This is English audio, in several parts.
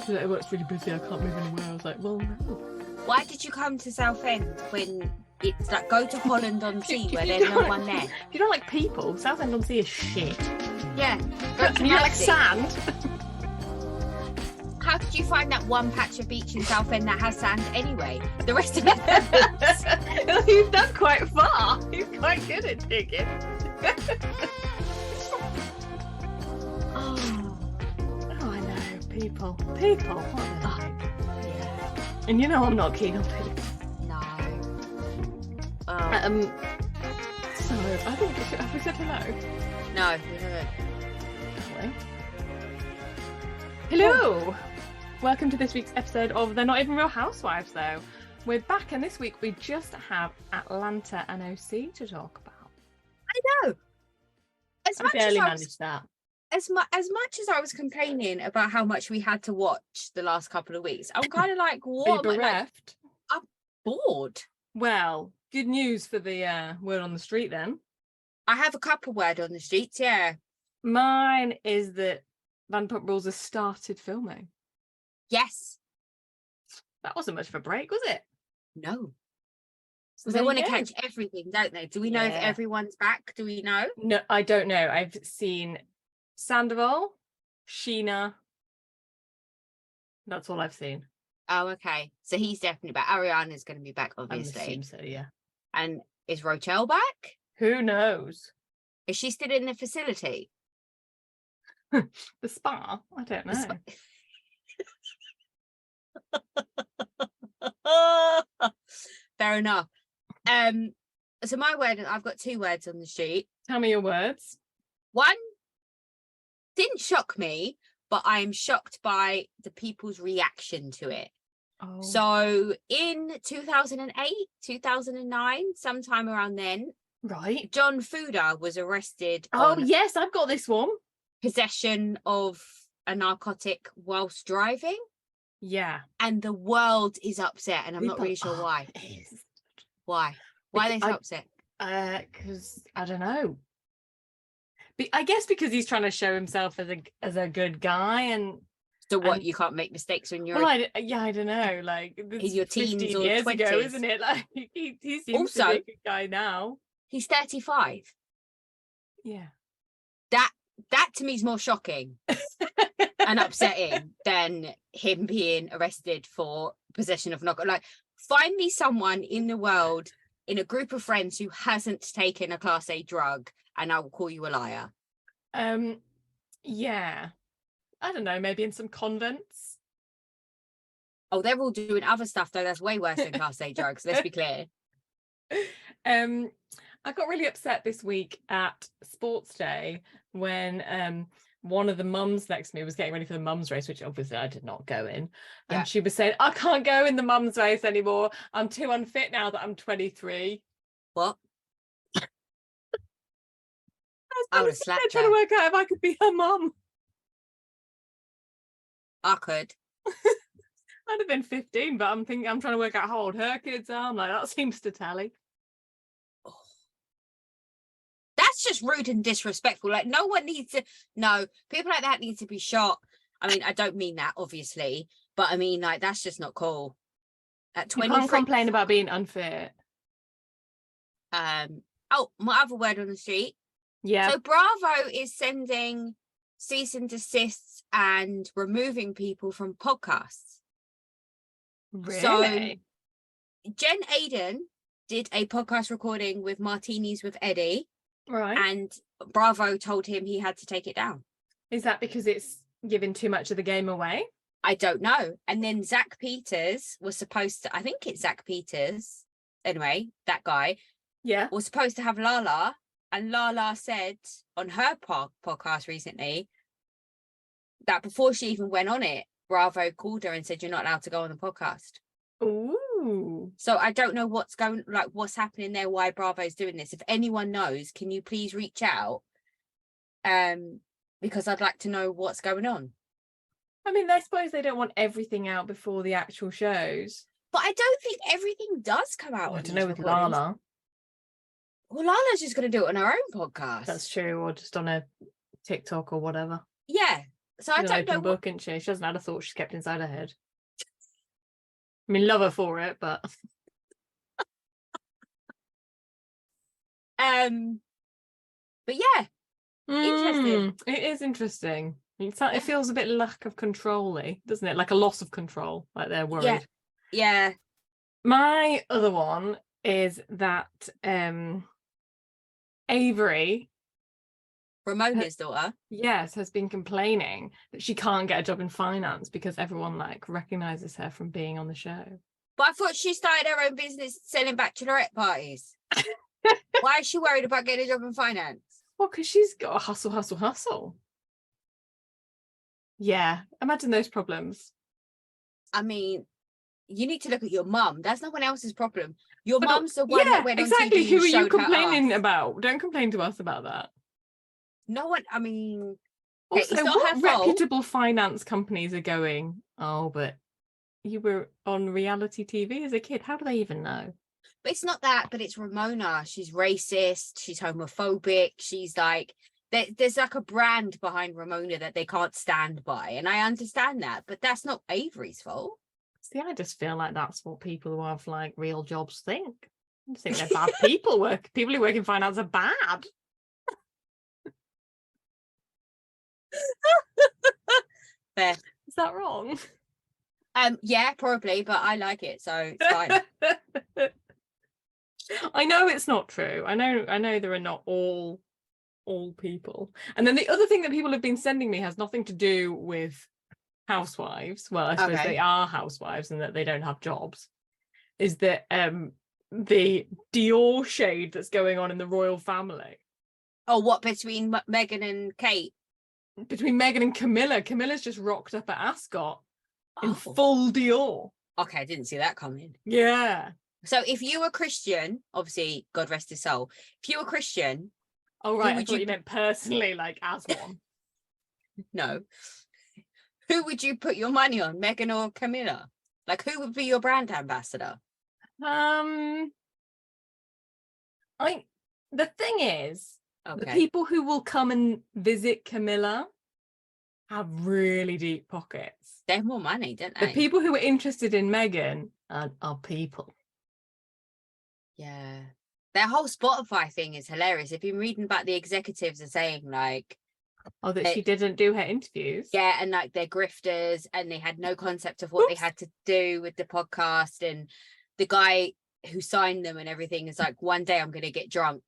Like, well, it's really busy, I can't move anywhere. I was like, well, no. Why did you come to Southend when it's like go to Holland on Sea where there's no one there? If you don't like people, Southend on Sea is shit. Yeah. And you don't like sand. How did you find that one patch of beach in Southend that has sand anyway? The rest of it. You've done quite far. You're quite good at digging. Oh, I know. People. What are they like? Yeah. And you know I'm not keen on people. No. So I think have we said hello? No, we haven't. Hello. Welcome to this week's episode of They're Not Even Real Housewives, though. We're back, and this week we just have Atlanta and OC to talk about. I know. I barely managed that. As much as I was complaining about how much we had to watch the last couple of weeks, I'm kind of like, what? Be bereft? I'm bored. Well, good news for the word on the street then. I have a couple word on the streets, yeah. Mine is that Vanderpump Rules has started filming. Yes. That wasn't much of a break, was it? No. So they want to catch everything, don't they? Do we know if everyone's back? Do we know? No, I don't know. I've seen Sandoval, Sheena. That's all I've seen. Oh, okay. So he's definitely back. Ariana's going to be back, obviously. I assume so, yeah. And is Rochelle back? Who knows? Is she still in the facility? The spa? I don't know. Fair enough. So my word, I've got two words on the street. Tell me your words. One didn't shock me, but I am shocked by the people's reaction to it. Oh. So in 2008, 2009, sometime around then, right, John Fuda was arrested. Oh, yes, I've got this one. Possession of a narcotic whilst driving. Yeah. And the world is upset, and I'm not really sure why. Why? Why are they so upset? Because I don't know. I guess because he's trying to show himself as a good guy, and so what? You can't make mistakes when you're. Well, I don't know. Like in your teens 15 or years 20s. ago, isn't it? Like he seems Also, to be a good guy now. He's 35. Yeah. That to me is more shocking and upsetting than him being arrested for possession of narcotics. Like, find me someone in the world, in a group of friends, who hasn't taken a Class A drug, and I will call you a liar. Yeah. I don't know, maybe in some convents. Oh, they're all doing other stuff, though. That's way worse than Class A drugs, let's be clear. I got really upset this week at Sports Day when one of the mums next to me was getting ready for the mums race, which obviously I did not go in. And she was saying, I can't go in the mums race anymore. I'm too unfit now that I'm 23. What? I was trying to work out if I could be her mum. I could. I'd have been 15, but I'm trying to work out how old her kids are. I'm like, that seems to tally. That's just rude and disrespectful. Like, no one needs to. No, people like that need to be shot. I mean, I don't mean that, obviously, but I mean, like, that's just not cool. At 20, you can't complain about being unfit. Oh, my other word on the street. Yeah. So Bravo is sending cease and desists and removing people from podcasts. Really? So Jen Aiden did a podcast recording with Martinis with Eddie. Right. And Bravo told him he had to take it down. Is that because it's giving too much of the game away? I don't know. And then Zach Peters was supposed to, I think it's Zach Peters, anyway, that guy, was supposed to have Lala. And Lala said on her podcast recently that before she even went on it, Bravo called her and said, you're not allowed to go on the podcast. Ooh. So I don't know what's happening there, why Bravo's doing this. If anyone knows, can you please reach out? Because I'd like to know what's going on. I mean, I suppose they don't want everything out before the actual shows. But I don't think everything does come out. I don't know with Lala. Well, Lala's just going to do it on her own podcast. That's true, or just on a TikTok or whatever. Yeah, So I don't know book, isn't she? She doesn't have a thought she's kept inside her head. I mean, love her for it, but but yeah, interesting. It is interesting. It feels a bit lack of control-y, doesn't it? Like a loss of control, like they're worried. Yeah. My other one is that Avery, Ramona's daughter, yes, has been complaining that she can't get a job in finance because everyone like recognizes her from being on the show. But I thought she started her own business selling bachelorette parties. Why is she worried about getting a job in finance? Well, because she's got a hustle. Yeah, imagine those problems. I mean, you need to look at your mum. That's no one else's problem. Your mum's the one that went on exactly. TV. Who are you complaining about? Don't complain to us about that. No one. I mean, also, it's not what reputable finance companies are going? Oh, but you were on reality TV as a kid. How do they even know? But it's not that. But it's Ramona. She's racist. She's homophobic. She's like. There's like a brand behind Ramona that they can't stand by, and I understand that, but that's not Avery's fault. See, I just feel like that's what people who have like real jobs think. I just think they're bad people. People who work in finance are bad. Fair. Is that wrong? Yeah, probably, but I like it, so it's fine. I know it's not true. I know there are not all people. And then the other thing that people have been sending me has nothing to do with Housewives. Well, I suppose they are housewives and that they don't have jobs. Is that the Dior shade that's going on in the royal family? Oh, what, between Meghan and Kate? Between Meghan and Camilla. Camilla's just rocked up at Ascot in full Dior. Okay, I didn't see that coming. Yeah. So if you were Christian, obviously, God rest his soul. If you were Christian. Oh, right. I thought you meant personally, like as one. No. Who would you put your money on, Meghan or Camilla? Like, who would be your brand ambassador? The thing is, the people who will come and visit Camilla have really deep pockets. They have more money, don't they? The people who are interested in Meghan are people. Yeah. Their whole Spotify thing is hilarious. If you're reading about the executives are saying like, she didn't do her interviews. Yeah, and like they're grifters and they had no concept of what they had to do with the podcast, and the guy who signed them and everything is like, one day I'm going to get drunk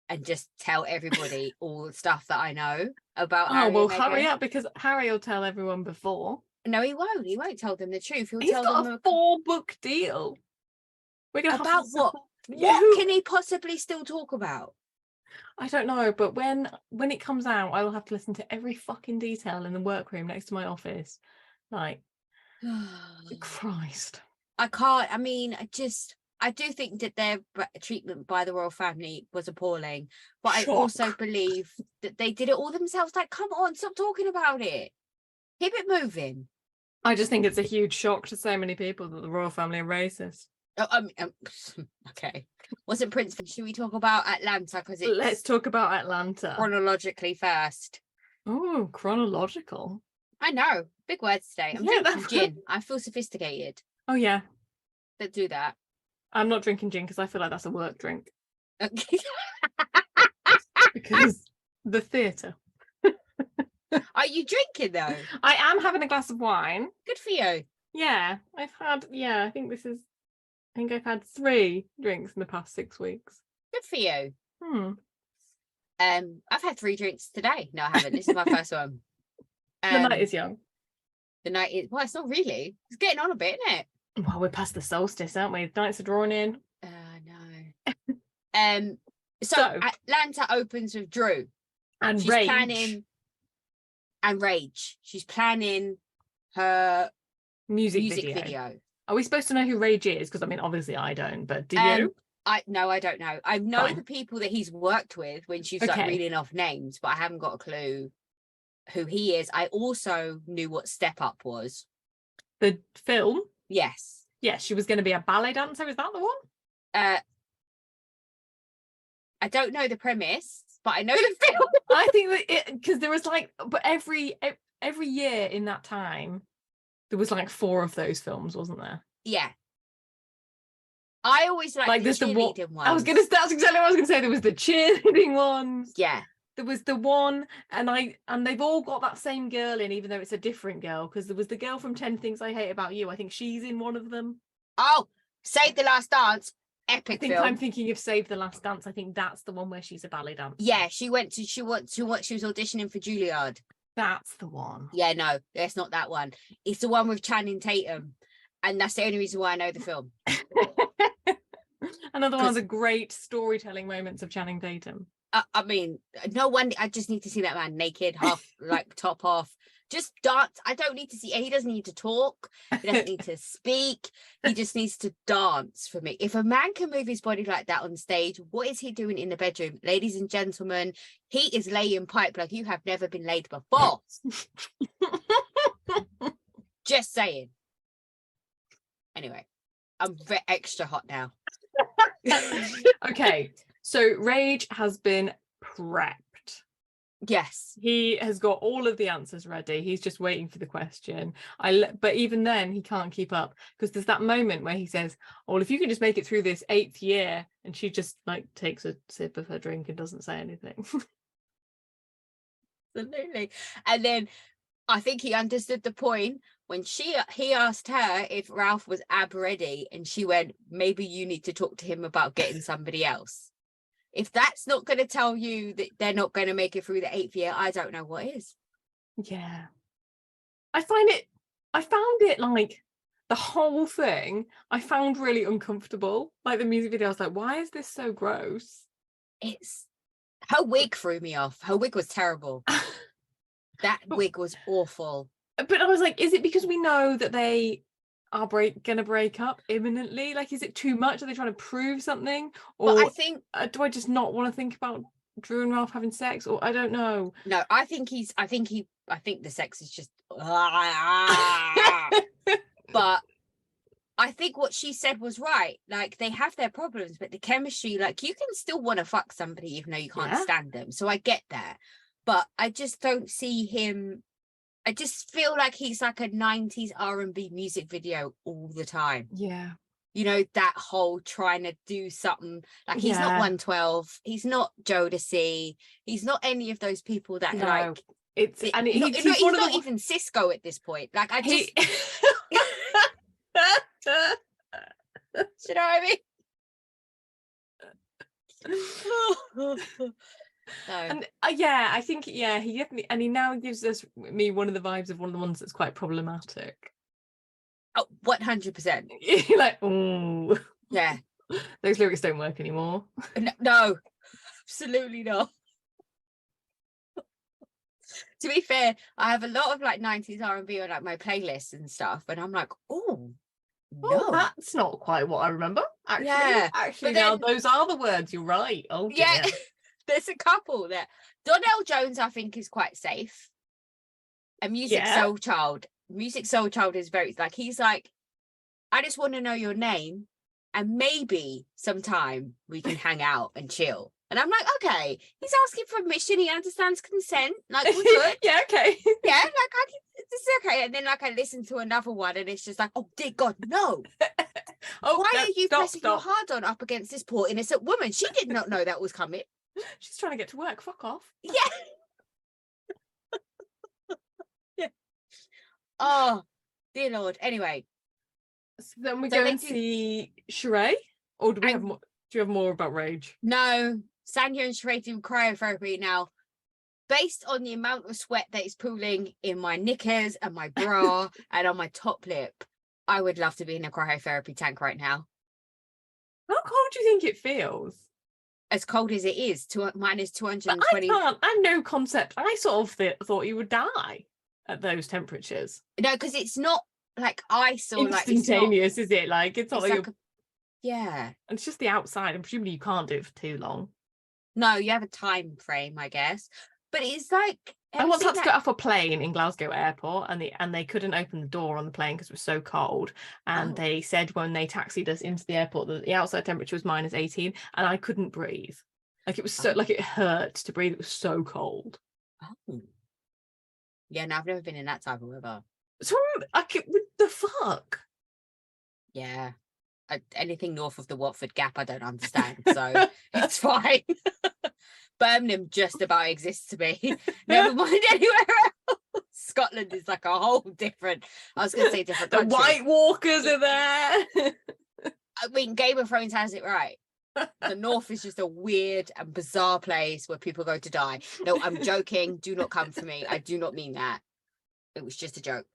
and just tell everybody all the stuff that I know about Harry. Well, hurry up, because Harry will tell everyone before. No, he won't. He won't tell them the truth. He's got a 4-book deal. We're gonna about what? What can he possibly still talk about? I don't know, but when it comes out, I will have to listen to every fucking detail in the workroom next to my office. Like, Christ. I can't. I mean, I do think that their treatment by the royal family was appalling, but I also believe that they did it all themselves. Like, come on, stop talking about it. Keep it moving. I just think it's a huge shock to so many people that the royal family are racist. Okay. Wasn't Prince? Should we talk about Atlanta? Because let's talk about Atlanta chronologically first. Oh, chronological. I know, big words today. I'm drinking gin. I feel sophisticated. Oh yeah, let's do that. I'm not drinking gin because I feel like that's a work drink. Because the theatre. Are you drinking though? I am having a glass of wine. Good for you. Yeah, I think I've had 3 drinks in the past 6 weeks. Good for you. I've had 3 drinks today. No, I haven't. This is my first one. The night is young. Well, it's not really. It's getting on a bit, isn't it? Well, we're past the solstice, aren't we? Nights are drawing in. No. So Atlanta opens with Drew. And she's Rage. Planning. And Rage. She's planning her music video. Are we supposed to know who Rage is? Because I mean, obviously I don't, but do you? I don't know. I know the people that he's worked with when she's like reading off names, but I haven't got a clue who he is. I also knew what Step Up was. The film? Yes. Yes, she was going to be a ballet dancer. Is that the one? I don't know the premise, but I know the film. I think that because there was like, but every year in that time, there was like 4 of those films, wasn't there? Yeah. I always like the cheerleading ones. That's exactly what I was gonna say. There was the cheerleading ones. Yeah. There was the one, and they've all got that same girl in, even though it's a different girl, because there was the girl from 10 Things I Hate About You. I think she's in one of them. Oh, Save the Last Dance. Epic film. I'm thinking of Save the Last Dance. I think that's the one where she's a ballet dancer. Yeah, she was auditioning for Juilliard. That's the one. Yeah, no, it's not that one. It's the one with Channing Tatum. And that's the only reason why I know the film. Another one of the great storytelling moments of Channing Tatum. I mean, no one. I just need to see that man naked, half like top off, just dance. I don't need to see. He doesn't need to talk. He doesn't need to speak. He just needs to dance for me. If a man can move his body like that on stage, what is he doing in the bedroom, ladies and gentlemen? He is laying pipe like you have never been laid before. Just saying. Anyway, I'm extra hot now. Okay, so Rage has been prepped. Yes, he has got all of the answers ready. He's just waiting for the question. But even then he can't keep up, because there's that moment where he says, "Oh, well, if you can just make it through this 8th year," and she just like takes a sip of her drink and doesn't say anything. Absolutely. And then I think he understood the point when he asked her if Ralph was ab ready, and she went, "Maybe you need to talk to him about getting somebody else." If that's not going to tell you that they're not going to make it through the 8th year, I don't know what is. Yeah. I found it like the whole thing I found really uncomfortable. Like the music video, I was like, why is this so gross? Her wig threw me off. Her wig was terrible. That wig was awful. But I was like, is it because we know that they are gonna break up imminently? Like, is it too much? Are they trying to prove something? Or but I think do I just not want to think about Drew and Ralph having sex? Or I don't know. No, I think the sex is just but I think what she said was right. Like, they have their problems, but the chemistry, like, you can still want to fuck somebody even though you can't stand them. So I get that. But I just don't see him. I just feel like he's like a 90s R&B music video all the time. Yeah. You know, that whole trying to do something. Like, he's not 112. He's not Jodeci. He's not any of those people that like... He's not even Cisco at this point. Like, I just... you know what I mean? And I think he definitely, and he now gives me one of the vibes of one of the ones that's quite problematic. Oh, 100%. You're like, oh yeah, those lyrics don't work anymore. No, absolutely not. To be fair, I have a lot of like 90s R&B on like my playlists and stuff, and I'm like, no, that's not quite what I remember. Actually, now those are the words. You're right. Oh dear. Yeah. There's a couple there. Donnell Jones, I think, is quite safe. And Music Soul Child is very, like, he's like, I just want to know your name, and maybe sometime we can hang out and chill. And I'm like, okay, he's asking for permission. He understands consent. Like, we're good. Yeah, okay. Yeah, like, this is okay. And then, like, I listen to another one, and it's just like, oh, dear God, no. Why are you pressing your hard on up against this poor innocent woman? She did not know that was coming. She's trying to get to work. Fuck off. Yeah. Yeah. Oh, dear Lord. Anyway. So then we go and see Sheree? Or do you have more about Rage? No. Sanya and Sheree do cryotherapy now. Based on the amount of sweat that is pooling in my knickers and my bra and on my top lip, I would love to be in a cryotherapy tank right now. How cold do you think it feels? As cold as it is, minus 220. I have no concept. I sort of thought you would die at those temperatures. No, because it's not like ice or instantaneous, is it? Like, it's not like yeah. And it's just the outside, and presumably you can't do it for too long. No, you have a time frame, I guess. But it's like, I once had to get off a plane in Glasgow Airport, and they couldn't open the door on the plane because it was so cold. And they said when they taxied us into the airport that the outside temperature was minus 18, and I couldn't breathe. Like, it was so like, it hurt to breathe. It was so cold. Oh. Yeah, no, I've never been in that type of weather. So what the fuck? Yeah. Anything north of the Watford Gap, I don't understand. So it's fine. Birmingham just about exists to me. Never mind anywhere else. Scotland is like a whole different, I was going to say different country. The White Walkers are there. I mean, Game of Thrones has it right. The north is just a weird and bizarre place where people go to die. No, I'm joking. Do not come for me. I do not mean that. It was just a joke.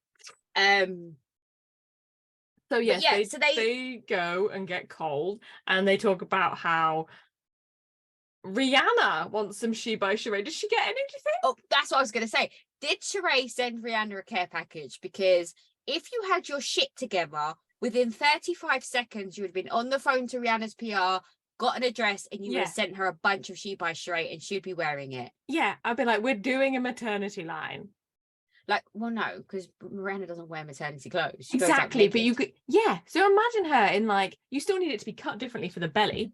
So yes, yeah, they go and get cold, and they talk about how Rihanna wants some She by Sheree. Did she get any, do you think? Oh, that's what I was going to say. Did Sheree send Rihanna a care package? Because if you had your shit together, within 35 seconds, you would have been on the phone to Rihanna's PR, got an address, and you would have sent her a bunch of She by Sheree, and she'd be wearing it. Yeah, I'd be like, we're doing a maternity line. Like, well, no, because Rihanna doesn't wear maternity clothes. She exactly, but you could, so imagine her in like, you still need it to be cut differently for the belly.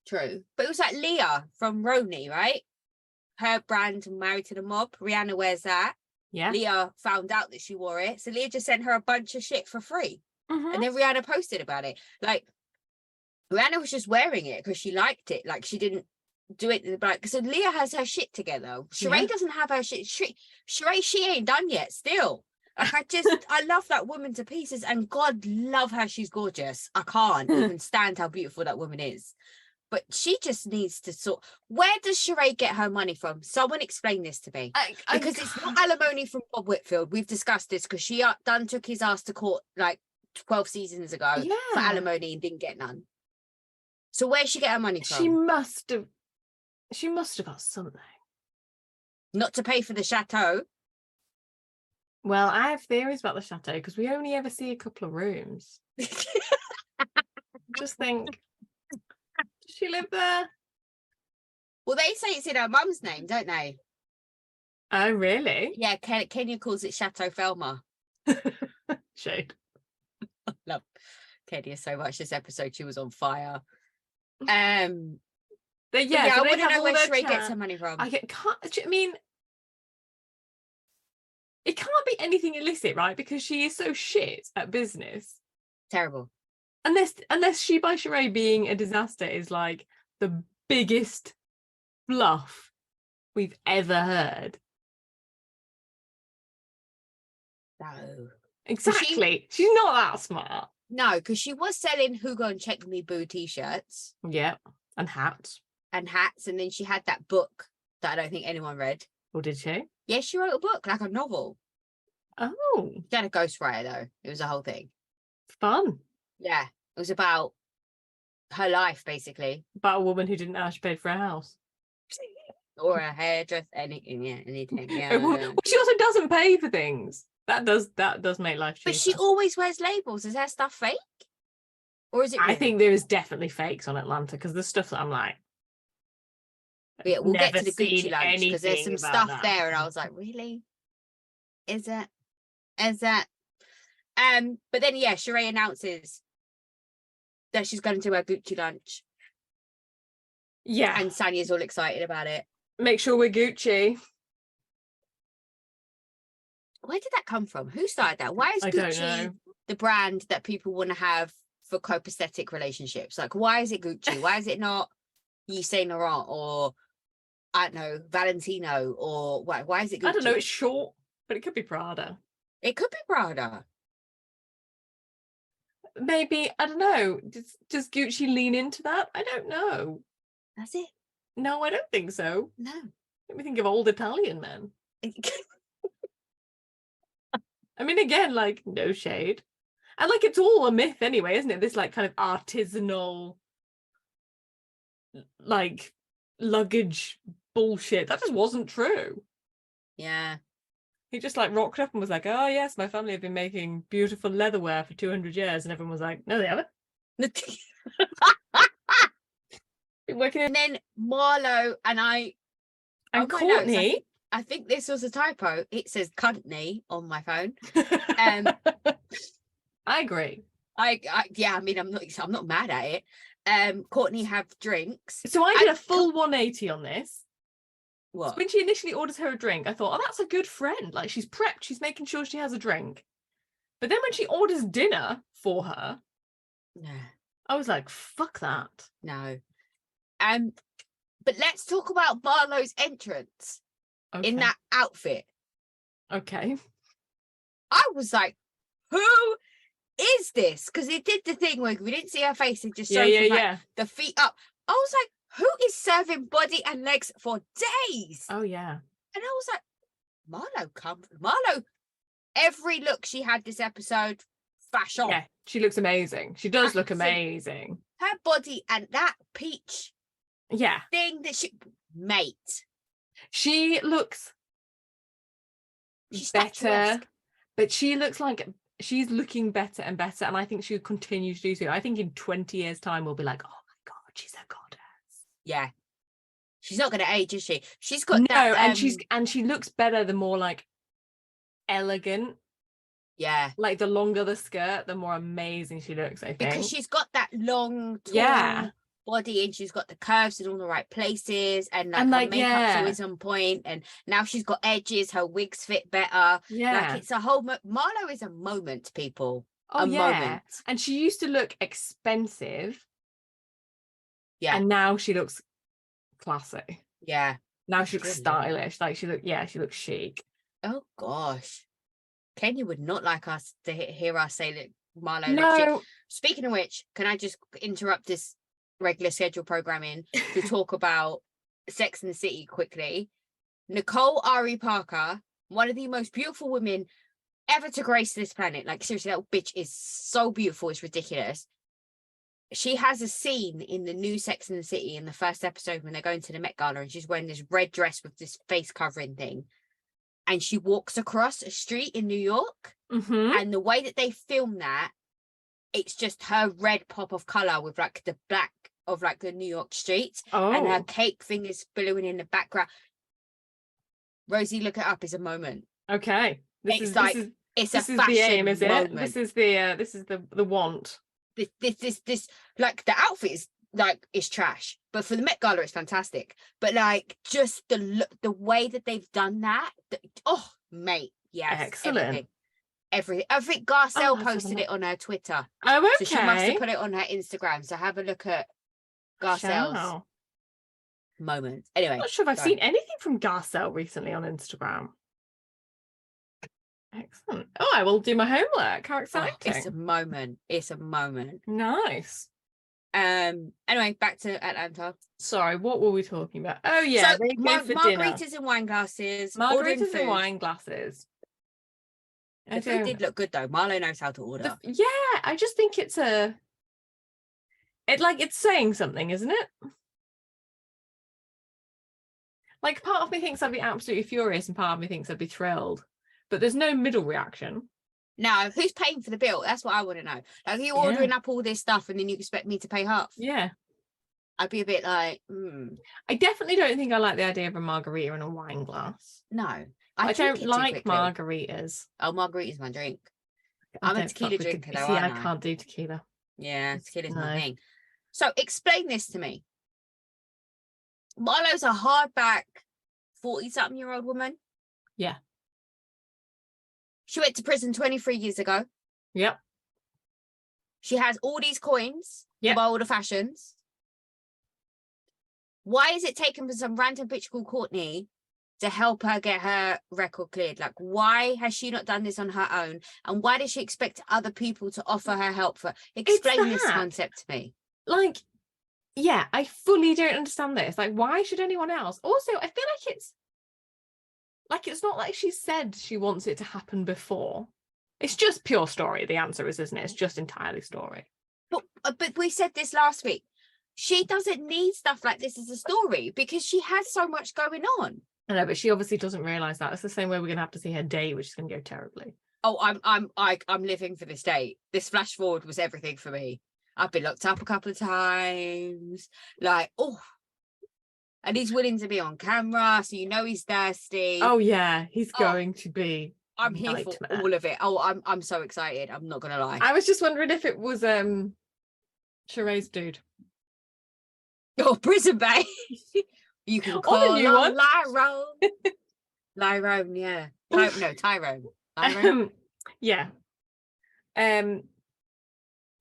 True, but it was like Leah from Roni, right? Her brand, Married to the Mob. Rihanna wears that. Yeah. Leah found out that she wore it, so Leah just sent her a bunch of shit for free, and then Rihanna posted about it. Like, Rihanna was just wearing it because she liked it. Like, she didn't do it like, so Leah has her shit together. Sheree doesn't have her shit. Sheree, she ain't done yet still. Like, I love that woman to pieces, and God love her, she's gorgeous. I can't even stand how beautiful that woman is, but she just needs to sort. Where does Sheree get her money from? Someone explain this to me, because it's not alimony from Bob Whitfield. We've discussed this because she done took his ass to court like 12 seasons ago for alimony and didn't get none. So where'd she get her money from? She must have got something. Not to pay for the chateau. Well, I have theories about the chateau because we only ever see a couple of rooms. Just think, does she live there? Well, they say it's in her mum's name, don't they? Oh, really? Yeah, Kenya calls it Chateau Felma. Shade. I love Kenya so much. This episode, she was on fire. But so I want to know where Sheree gets her money from. I mean, it can't be anything illicit, right? Because she is so shit at business. Terrible. Unless She by Sheree being a disaster is like the biggest bluff we've ever heard. No. Exactly. She's not that smart. No, because she was selling Who Gon Check Me Boo t-shirts. Yeah. And hats. And then she had that book that I don't think anyone read. Or did she? Yeah, she wrote a book, like a novel. Oh. She had a ghostwriter though. It was a whole thing. Fun. Yeah. It was about her life, basically. About a woman who didn't know she paid for a house. Or a hairdresser, anything. Yeah. Well, she also doesn't pay for things. That does make life cheaper. But she always wears labels. Is her stuff fake? Or is it real? I think there is definitely fakes on Atlanta because there's stuff that I'm like, yeah, we'll get to the Gucci lunch because there's some stuff there, and I was like, really? Is it? But then Sheree announces that she's going to her Gucci lunch. Yeah. And Sanya's all excited about it. Make sure we're Gucci. Where did that come from? Who started that? Why is Gucci the brand that people want to have for copacetic relationships? Like, why is it Gucci? Why is it not Yves Saint Laurent or, I don't know, Valentino? Or why is it Gucci? I don't know, it's short, but it could be Prada. It could be Prada. Maybe, I don't know. Does Gucci lean into that? I don't know. That's it. No, I don't think so. No. Let me think of old Italian men. I mean, again, like, no shade. And like, it's all a myth anyway, isn't it? This like kind of artisanal, like, luggage bullshit. That just wasn't true. Yeah. He just like rocked up and was like, oh yes, my family have been making beautiful leatherware for 200 years. And everyone was like, no, they haven't. Been working in... And then Marlo and Courtney. I think this was a typo. It says Courtney on my phone. I agree. I mean, I'm not mad at it. Courtney have drinks. So I did a full 180 on this. What? When she initially orders her a drink, I thought, oh, that's a good friend. Like, she's prepped. She's making sure she has a drink. But then when she orders dinner for her, I was like, fuck that. No. But let's talk about Marlo's entrance in that outfit. Okay. I was like, who is this? Because it did the thing where we didn't see her face and just showed the feet up. I was like, who is serving body and legs for days? Oh, yeah. And I was like, Marlo, every look she had this episode, fashion. Yeah, she looks amazing. She does look amazing. Her body and that peach thing that she looks better, but she looks like she's looking better and better, and I think she'll continue to do so. I think in 20 years' time we'll be like, oh my god, she's a goddess. Yeah, she's not going to age, is she? She's got that, and she looks better the more like elegant. Yeah, like the longer the skirt, the more amazing she looks, I think, because she's got that long tall body, and she's got the curves in all the right places, and her makeup's always on point, and now she's got edges, her wigs fit better. Like, it's a whole Marlo is a moment, people. Moment. And she used to look expensive, and now she looks classy. Now she looks really stylish. Like, she looks chic. Oh gosh, Kenya would not like us to hear us say that Marlo no. looks chic. Speaking of which, can I just interrupt this regular schedule programming to talk about Sex and the City quickly? Nicole Ari Parker, one of the most beautiful women ever to grace this planet. Like, seriously, that bitch is so beautiful, it's ridiculous. She has a scene in the new Sex and the City in the first episode when they're going to the Met Gala, and she's wearing this red dress with this face covering thing, and she walks across a street in New York, and the way that they film that, it's just her red pop of color with like the black of like the New York streets, and her cake thing is billowing in the background. Rosie, look it up. It's a moment. Okay, It's a fashion the aim, is moment. This is the want. This like the outfit is like, it's trash, but for the Met Gala it's fantastic. But like, just the way that they've done that, mate, yes, excellent. Everything. I think Garcelle posted it on her Twitter. Oh, okay. So she must have put it on her Instagram. So have a look at Garcelle's moments. Anyway, I'm not sure if I've seen anything from Garcelle recently on Instagram. Excellent. Oh, I will do my homework. How exciting. It's a moment. Nice. Anyway, back to Atlanta. Sorry, what were we talking about? Oh yeah, so they go for margaritas dinner. and wine glasses. Margaritas and wine glasses. The food did look good though. Marlo knows how to order. I just think it's saying something, isn't it? Like, part of me thinks I'd be absolutely furious and part of me thinks I'd be thrilled. But there's no middle reaction. No, who's paying for the bill? That's what I want to know. Like, you're ordering up all this stuff and then you expect me to pay half? Yeah. I'd be a bit like, I definitely don't think I like the idea of a margarita in a wine glass. No. I don't like margaritas. Oh, margarita's my drink. I'm a tequila drinker though, I can't do tequila. Yeah, tequila's my thing. So explain this to me. Marlo's a hardback 40-something-year-old woman. Yeah. She went to prison 23 years ago. Yep. She has all these coins to buy all the fashions. Why is it taken for some random bitch called Courtney to help her get her record cleared? Like, why has she not done this on her own? And why does she expect other people to offer her help for? Explain this concept to me. Like, yeah, I fully don't understand this. Like, why should anyone else? Also, I feel like it's not like she said she wants it to happen before. It's just pure story. The answer is, isn't it? It's just entirely story. But we said this last week. She doesn't need stuff like this as a story because she has so much going on. I know, but she obviously doesn't realise that. It's the same way we're gonna have to see her date, which is gonna go terribly. Oh, I'm living for this date. This flash forward was everything for me. I've been locked up a couple of times. Like, and he's willing to be on camera, so you know he's thirsty. Oh yeah, he's going to be. I'm here for all of it. Oh, I'm so excited. I'm not gonna lie. I was just wondering if it was Sheree's dude. Oh, prison bae. You can call the new one. Lyrone. Lyrone, yeah. Tyrone. Lyrone. Yeah.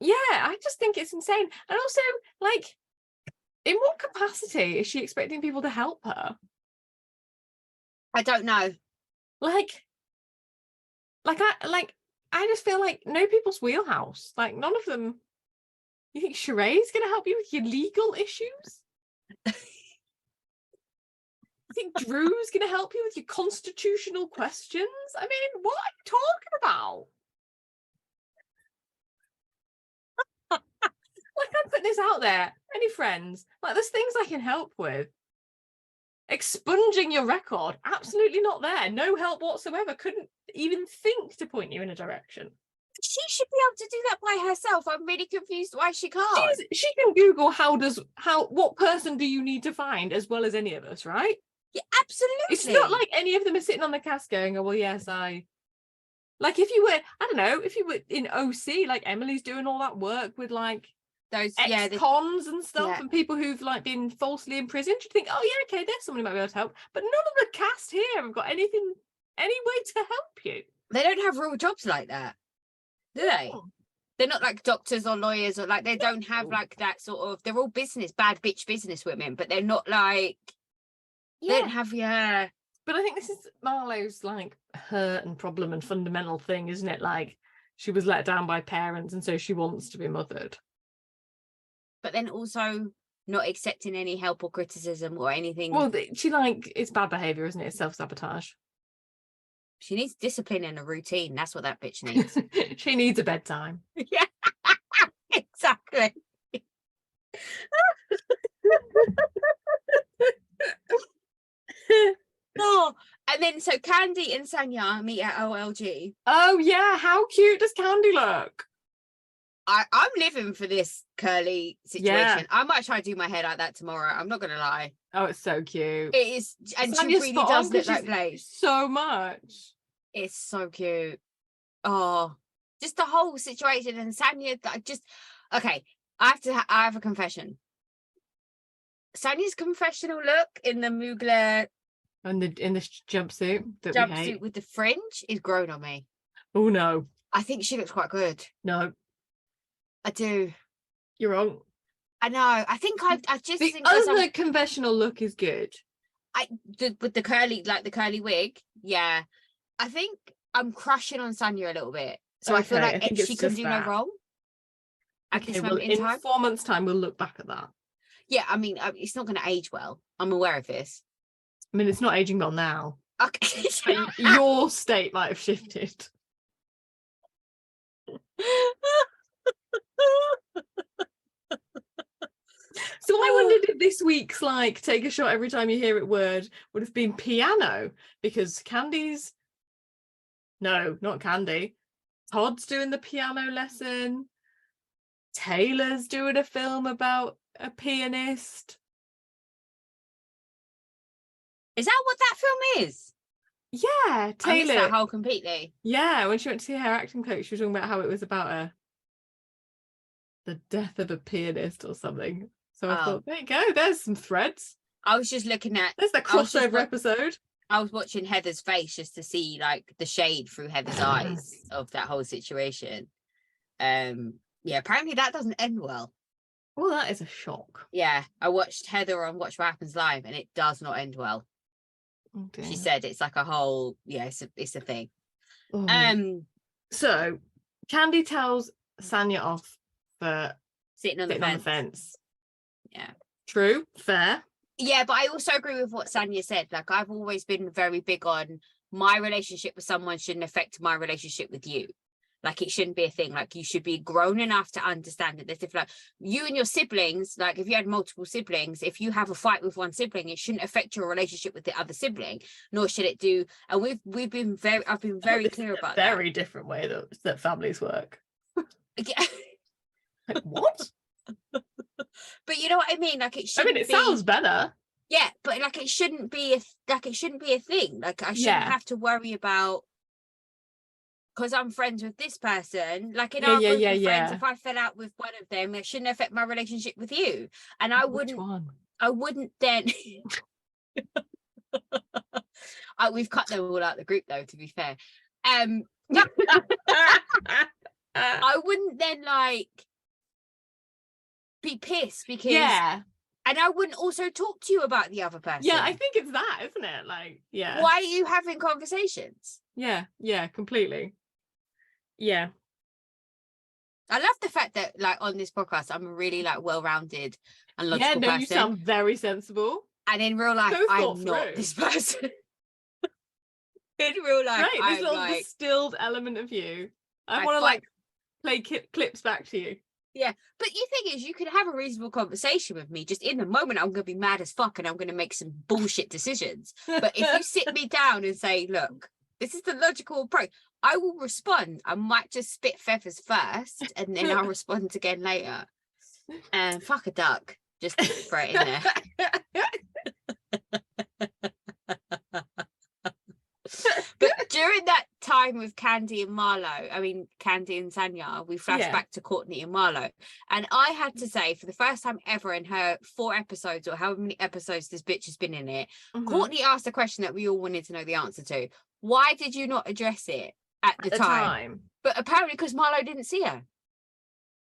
Yeah, I just think it's insane. And also, like, in what capacity is she expecting people to help her? I don't know. I just feel like no people's wheelhouse. Like, none of them. You think Sheree's going to help you with your legal issues? You think Drew's going to help you with your constitutional questions? I mean, what are you talking about? Like, I'm putting this out there. Any friends? Like, there's things I can help with. Expunging your record, absolutely not there. No help whatsoever. Couldn't even think to point you in a direction. She should be able to do that by herself. I'm really confused why she can't. She can Google what person do you need to find, as well as any of us, right? Yeah, absolutely. It's not like any of them are sitting on the cast going, oh, well, yes, like, if you were, I don't know, if you were in OC, like Emily's doing all that work with like those ex-cons and stuff, and people who've like been falsely imprisoned, you think, oh yeah, okay, there's somebody who might be able to help. But none of the cast here have got any way to help you. They don't have real jobs like that, do they? They're not like doctors or lawyers, or like they don't have like that sort of, they're all bad bitch business women, but they're not like, they don't have, But I think this is Marlo's like hurt and problem and fundamental thing, isn't it? Like, she was let down by parents and so she wants to be mothered. But then also not accepting any help or criticism or anything. Well, it's bad behaviour, isn't it? It's self-sabotage. She needs discipline and a routine. That's what that bitch needs. She needs a bedtime. Yeah, exactly. Oh, and then so Candy and Sanya meet at OLG. Oh yeah, how cute does Candy look? I'm living for this curly situation. Yeah. I might try to do my hair like that tomorrow. I'm not gonna lie. Oh, it's so cute. It is, and Sanya's she really does look like Blaze so much. It's so cute. Oh, just the whole situation, and Sanya okay. I have a confession. Sanya's confessional look in the Mugler and in the jumpsuit with the fringe is grown on me. Oh no, I think she looks quite good. No, I do. You're wrong. I know. I think I just the think other conventional look is good. With the curly wig. Yeah, I think I'm crushing on Sanya a little bit. So okay, I feel like she can do no wrong. At this moment in time, 4 months' time, we'll look back at that. Yeah, I mean, it's not going to age well. I'm aware of this. I mean, it's not aging well now. Okay, your state might have shifted. So I wondered if this week's like take a shot every time you hear it word would have been piano, because not Candy. Todd's doing the piano lesson. Taylor's doing a film about a pianist. Is that what that film is? Yeah, Taylor. I missed that whole completely. Yeah, when she went to see her acting coach, she was talking about how it was about the death of a pianist or something. So I thought, there you go, there's some threads. I was just looking at... There's the crossover episode. I was watching Heather's face just to see like the shade through Heather's eyes of that whole situation. Yeah, apparently that doesn't end well. Well, that is a shock. Yeah, I watched Heather on Watch What Happens Live, and it does not end well. Okay. She said it's like a whole, it's a thing. Oh. So Candy tells Sanya off for sitting on the fence. Yeah. True. Fair. Yeah, but I also agree with what Sanya said. Like, I've always been very big on my relationship with someone shouldn't affect my relationship with you. Like, it shouldn't be a thing. Like, you should be grown enough to understand that there's different, like, you and your siblings, like, if you had multiple siblings, if you have a fight with one sibling, it shouldn't affect your relationship with the other sibling, nor should it do. And I've been very clear about that. Very different way that families work. Yeah. Like, what? But you know what I mean? Like, it shouldn't it sounds better. Yeah, but like, it shouldn't be a thing. Like, I shouldn't have to worry about, because I'm friends with this person, like in our group of friends, if I fell out with one of them, it shouldn't affect my relationship with you. And I wouldn't then We've cut them all out the group though, to be fair. I wouldn't then like be pissed because and I wouldn't also talk to you about the other person. Yeah, I think it's that, isn't it? Like, yeah. Why are you having conversations? Yeah, completely. Yeah. I love the fact that like on this podcast I'm a really like well-rounded and logical person. You sound very sensible. And in real life, I'm not this person. In real life, right, this little like, distilled element of you. I want to like play clips back to you. Yeah, but the thing is, you can have a reasonable conversation with me. Just in the moment, I'm going to be mad as fuck and I'm going to make some bullshit decisions. But if you sit me down and say, look, this is the logical approach, I will respond. I might just spit feathers first and then I'll respond again later. And fuck a duck. Just throw it in there. But during that time with Candy and Sanya, we flashed back to Courtney and Marlo. And I had to say, for the first time ever in her 4 episodes or however many episodes this bitch has been in it, Courtney asked a question that we all wanted to know the answer to. Why did you not address it at the time? But apparently because Marlo didn't see her.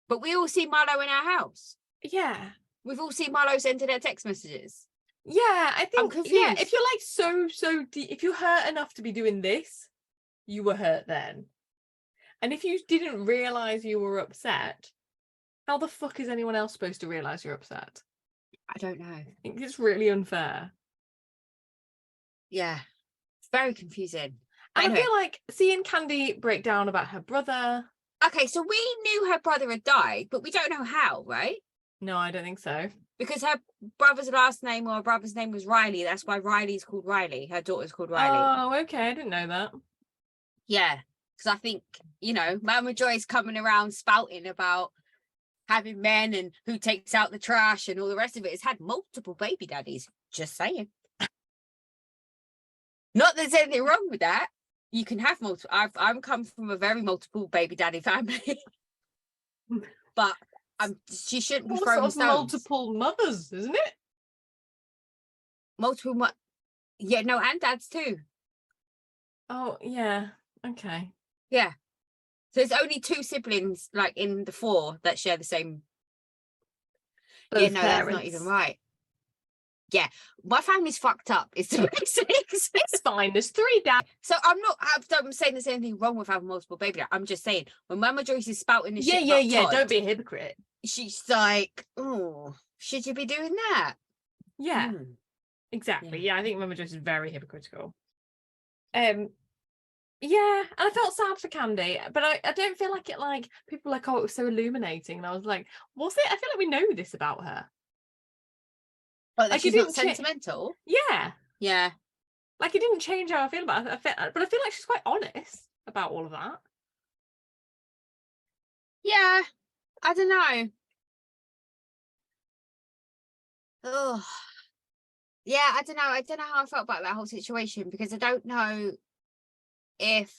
But we all see Marlo in our house. Yeah. We've all seen Marlo sending her text messages. Yeah, I think, yeah, if you're like so deep, if you're hurt enough to be doing this, you were hurt then. And if you didn't realise you were upset, how the fuck is anyone else supposed to realise you're upset? I don't know. I think it's really unfair. Yeah, it's very confusing. And anyway. I feel like seeing Candy break down about her brother. Okay, so we knew her brother had died, but we don't know how, right? No, I don't think so. Because her brother's last name or her brother's name was Riley. That's why Riley's called Riley. Her daughter's called Riley. Oh, okay. I didn't know that. Yeah. Because I think, Mama Joy's coming around spouting about having men and who takes out the trash and all the rest of it. Has had multiple baby daddies. Just saying. Not that there's anything wrong with that. You can have multiple. I've come from a very multiple baby daddy family. But she shouldn't be throwing stones. Multiple mothers, isn't it? Yeah, no, and dads too. Oh, yeah. Okay. Yeah. So there's only 2 siblings, like in the 4, that share the same. Both parents. That's not even right. Yeah, my family's fucked up. It's the basics. It's fine. There's 3 dads. So I'm saying there's anything wrong with having multiple baby dads. I'm just saying when Mama Joyce is spouting this shit. Yeah. Don't be a hypocrite. She's like, oh, should you be doing that? Yeah, exactly. Yeah, I think Mama Joyce is very hypocritical. Yeah, and I felt sad for Candy, but I don't feel like it. Like people were like, oh, it was so illuminating, and I was like, was it? I feel like we know this about her. Oh, like she's not sentimental. Yeah. Like it didn't change how I feel about her. But I feel like she's quite honest about all of that. Yeah, I don't know. Oh, yeah, I don't know. I don't know how I felt about that whole situation because I don't know if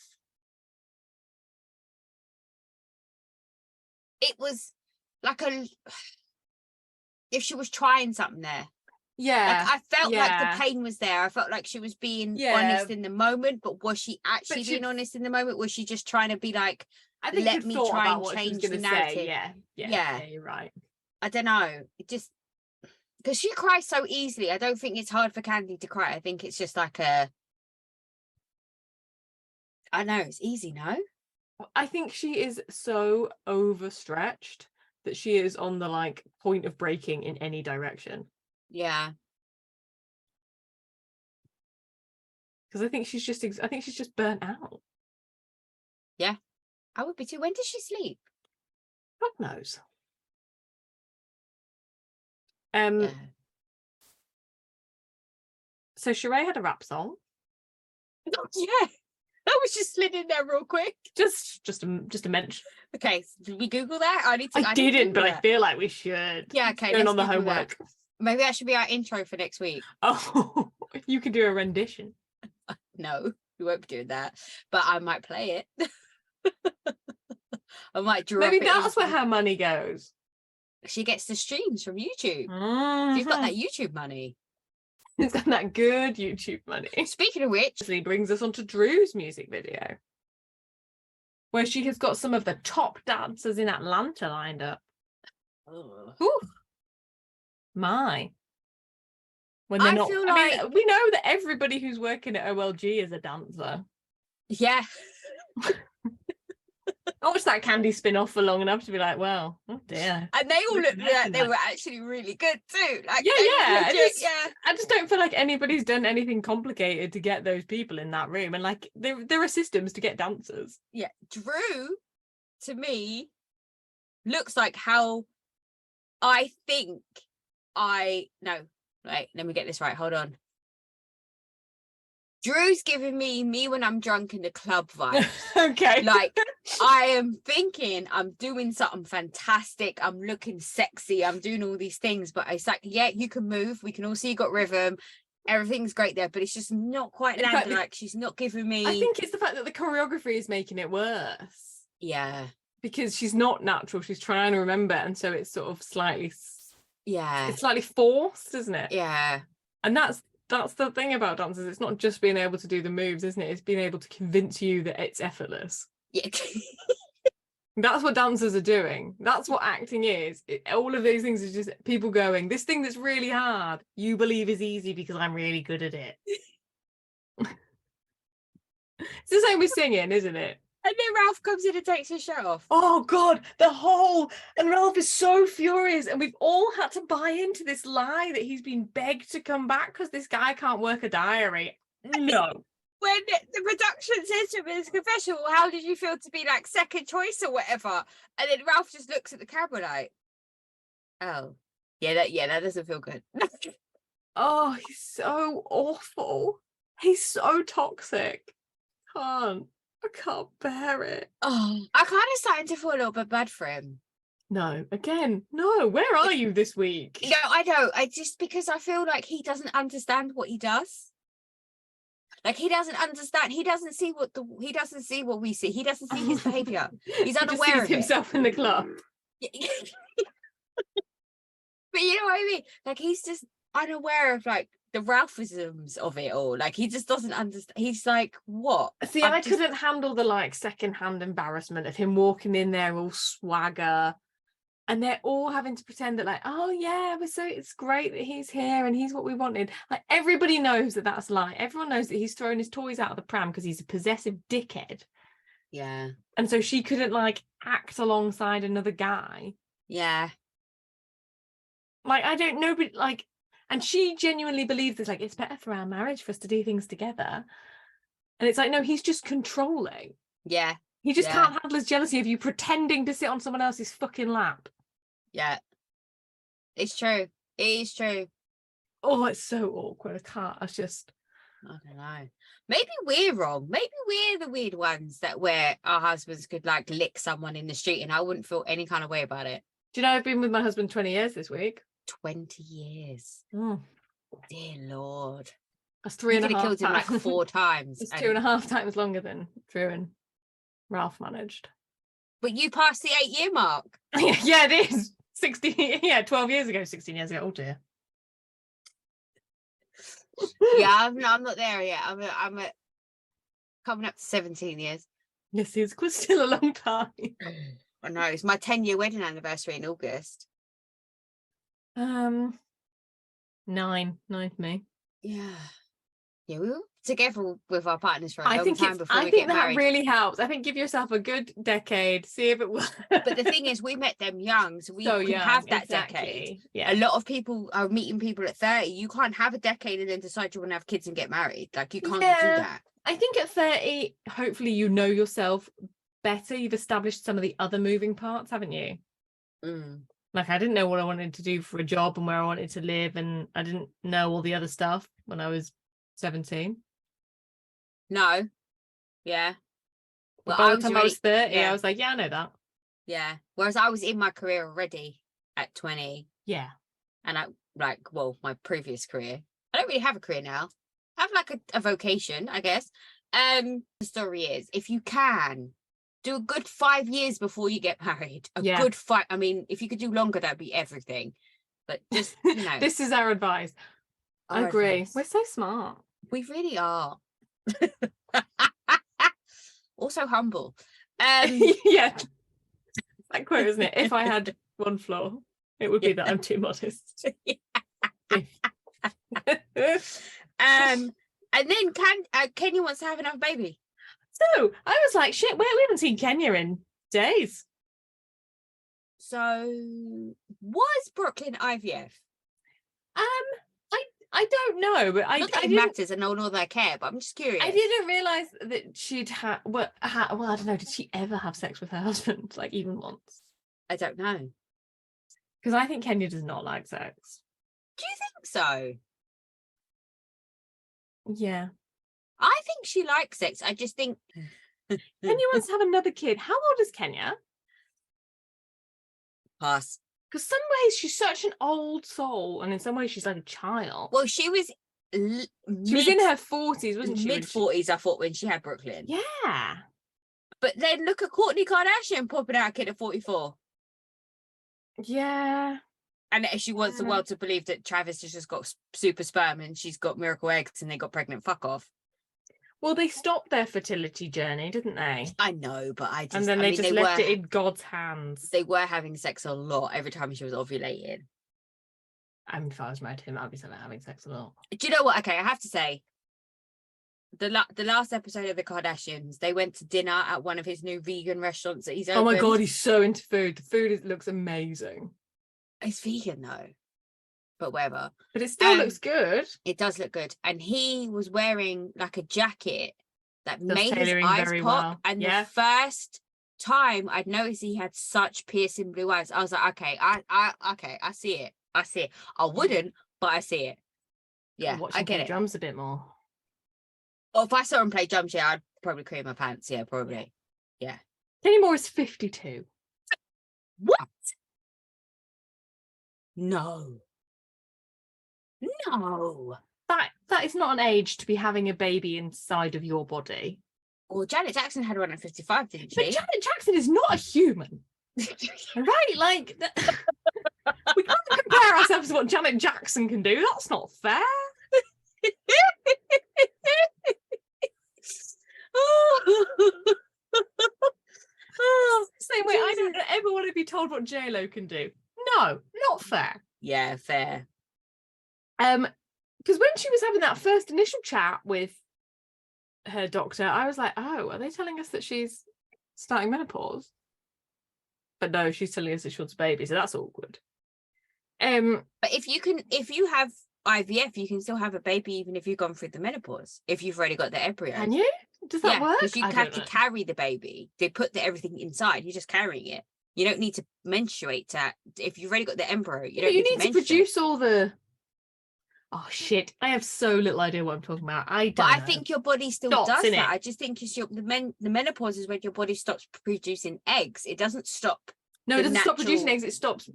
it was like if she was trying something there. Yeah, like I felt like the pain was there. I felt like she was being honest in the moment, but was she actually being honest in the moment? Was she just trying to be like, I think let me try and change the narrative? Yeah, you're right. I don't know. It just because she cries so easily. I don't think it's hard for Candy to cry. I think it's just like I know it's easy, no? I think she is so overstretched that she is on the like point of breaking in any direction. Yeah. Because I think she's just burnt out. Yeah. I would be too. When does she sleep? God knows. Yeah. So Sheree had a rap song. Yeah. That was just slid in there real quick. Just a mention. Okay, so did we Google that? I didn't, but I feel like we should. Yeah, okay. Going on the homework. That. Maybe that should be our intro for next week. Oh, you could do a rendition. No, we won't be doing that. But I might play it. I might drop Maybe it. that's where her money goes. She gets the streams from YouTube. Mm-hmm. She's got that YouTube money. It's got that good YouTube money. Speaking of which, brings us on to Drew's music video, where she has got some of the top dancers in Atlanta lined up. Ooh. My. When they're not, feel I mean, we know that everybody who's working at OLG is a dancer. Yeah. I watched that Candy spin-off for long enough to be like, well, oh dear. And they all looked like they were actually really good too. Like, yeah. Yeah. I just don't feel like anybody's done anything complicated to get those people in that room. And like, there are systems to get dancers. Yeah. Drew, to me, looks like how I think no, wait, let me get this right. Hold on. Drew's giving me when I'm drunk in the club vibe. Okay. Like, I am thinking I'm doing something fantastic. I'm looking sexy. I'm doing all these things. But it's like, yeah, you can move. We can all see you got rhythm. Everything's great there. But it's just not quite landing. Like, she's not giving me... I think it's the fact that the choreography is making it worse. Yeah. Because she's not natural. She's trying to remember. And so it's sort of slightly... Yeah. It's slightly forced, isn't it? Yeah. And that's the thing about dancers. It's not just being able to do the moves, isn't it? It's being able to convince you that it's effortless. Yeah. That's what dancers are doing. That's what acting is. All of those things is just people going, this thing that's really hard, you believe is easy because I'm really good at it. It's the same with singing, isn't it? And then Ralph comes in and takes his shirt off. Oh God, and Ralph is so furious, and we've all had to buy into this lie that he's been begged to come back because this guy can't work a diary. No. When the production says to him in his confession, well, how did you feel to be like second choice or whatever? And then Ralph just looks at the camera like, oh, yeah, that doesn't feel good. Oh, he's so awful. He's so toxic. I can't bear it. Oh, I kind of starting to feel a little bit bad for him. No, again, no. Where are you this week? No, I don't. I just because I feel like he doesn't understand what he does. Like he doesn't understand. He doesn't see what we see. He doesn't see his behavior. He's unaware of himself in the club. But you know what I mean? Like he's just unaware of like the Ralphisms of it all. Like he just doesn't understand. He's like, what? See, I couldn't handle the like secondhand embarrassment of him walking in there all swagger, and they're all having to pretend that like, oh yeah, it's great that he's here and he's what we wanted. Like everybody knows that that's a lie. Everyone knows that he's thrown his toys out of the pram because he's a possessive dickhead. Yeah. And so she couldn't like act alongside another guy. Yeah. Like I don't know, but like. And she genuinely believes it's like, it's better for our marriage for us to do things together. And it's like, no, he's just controlling. Yeah. He just can't handle his jealousy of you pretending to sit on someone else's fucking lap. Yeah. It's true. It is true. Oh, it's so awkward. I don't know. Maybe we're wrong. Maybe we're the weird ones that where our husbands could like lick someone in the street and I wouldn't feel any kind of way about it. Do you know I've been with my husband 20 years this week? 20 years. Dear Lord. That's 3.5 times. Killed him like 4 times. It's 2.5 times longer than Drew and Ralph managed. But you passed the 8-year mark. Yeah, it is. 12 years ago, 16 years ago. Oh dear. Yeah, I'm not there yet. I'm at coming up to 17 years. Yes, it's still a long time. I know. It's my 10-year wedding anniversary in August. 9 for me. Yeah, we were together with our partners for a long time before we get married. I think that really helps. I think give yourself a good decade, see if it works. But the thing is, we met them young, so we can have that decade. Yeah. A lot of people are meeting people at 30. You can't have a decade and then decide you want to have kids and get married. Like you can't do that. I think at 30, hopefully you know yourself better. You've established some of the other moving parts, haven't you? Like I didn't know what I wanted to do for a job and where I wanted to live, and I didn't know all the other stuff when I was 17. No. Yeah. Well, by the time I was 30, I was like, yeah, I know that. Yeah. Whereas I was in my career already at 20. Yeah. And my previous career. I don't really have a career now. I have like a vocation, I guess. The story is, if you can, do a good 5 years before you get married. Good 5. I mean, if you could do longer, that'd be everything. But just, This is our advice. I agree. We're so smart. We really are. Also humble. Yeah. That quote, isn't it? If I had one flaw, it would be that I'm too modest. And then Kenya wants to have another baby. So I was like, shit, we haven't seen Kenya in days. So was Brooklyn IVF? I don't know, but Not that it matters and nor that I care, but I'm just curious. I didn't realise that she'd had well, I don't know, did she ever have sex with her husband, like even once? I don't know. Because I think Kenya does not like sex. Do you think so? Yeah. I think she likes sex. I just think Kenya wants to have another kid. How old is Kenya? Pass. Because some ways she's such an old soul, and in some ways she's like a child. Well, she was in her 40s, wasn't she? Mid-40s, I thought, when she had Brooklyn. Yeah. But then look at Kourtney Kardashian popping out a kid at 44. Yeah. And she wants the world to believe that Travis has just got super sperm and she's got miracle eggs and they got pregnant. Fuck off. Well, they stopped their fertility journey, didn't they? I know, but and then they left it in God's hands. They were having sex a lot every time she was ovulating. I mean, if I was married to him, I'd be having sex a lot. Do you know what? Okay, I have to say, the last episode of the Kardashians, they went to dinner at one of his new vegan restaurants that he's opened. Oh my God, he's so into food. The food looks amazing. It's vegan though, but whatever. But it still looks good. It does look good. And he was wearing like a jacket that made his eyes pop. Well. And the first time I'd noticed he had such piercing blue eyes, I was like, okay, I see it. I see it. I wouldn't, but I see it. Yeah, I get it. Drums a bit more. Oh, if I saw him play drums, yeah, I'd probably cream my pants. Yeah, probably. Yeah. Kenny Moore is 52. What? No. That is not an age to be having a baby inside of your body. Well, Janet Jackson had one at 55, didn't she? But Janet Jackson is not a human. Right? Like, we can't compare ourselves to what Janet Jackson can do. That's not fair. Same way, I don't ever want to be told what J-Lo can do. No, not fair. Yeah, fair. Because when she was having that first initial chat with her doctor, I was like, oh, are they telling us that she's starting menopause? But no, she's telling us that she wants a baby, so that's awkward. But if you have IVF, you can still have a baby even if you've gone through the menopause, if you've already got the embryo. Can you? Does that work? Because you have to carry the baby. They put everything inside. You're just carrying it. You don't need to menstruate if you've already got the embryo. You need to produce all the. Oh shit! I have so little idea what I'm talking about. I think your body still does that. I just think it's the menopause is when your body stops producing eggs. It doesn't stop. No, it doesn't stop producing eggs. It stops.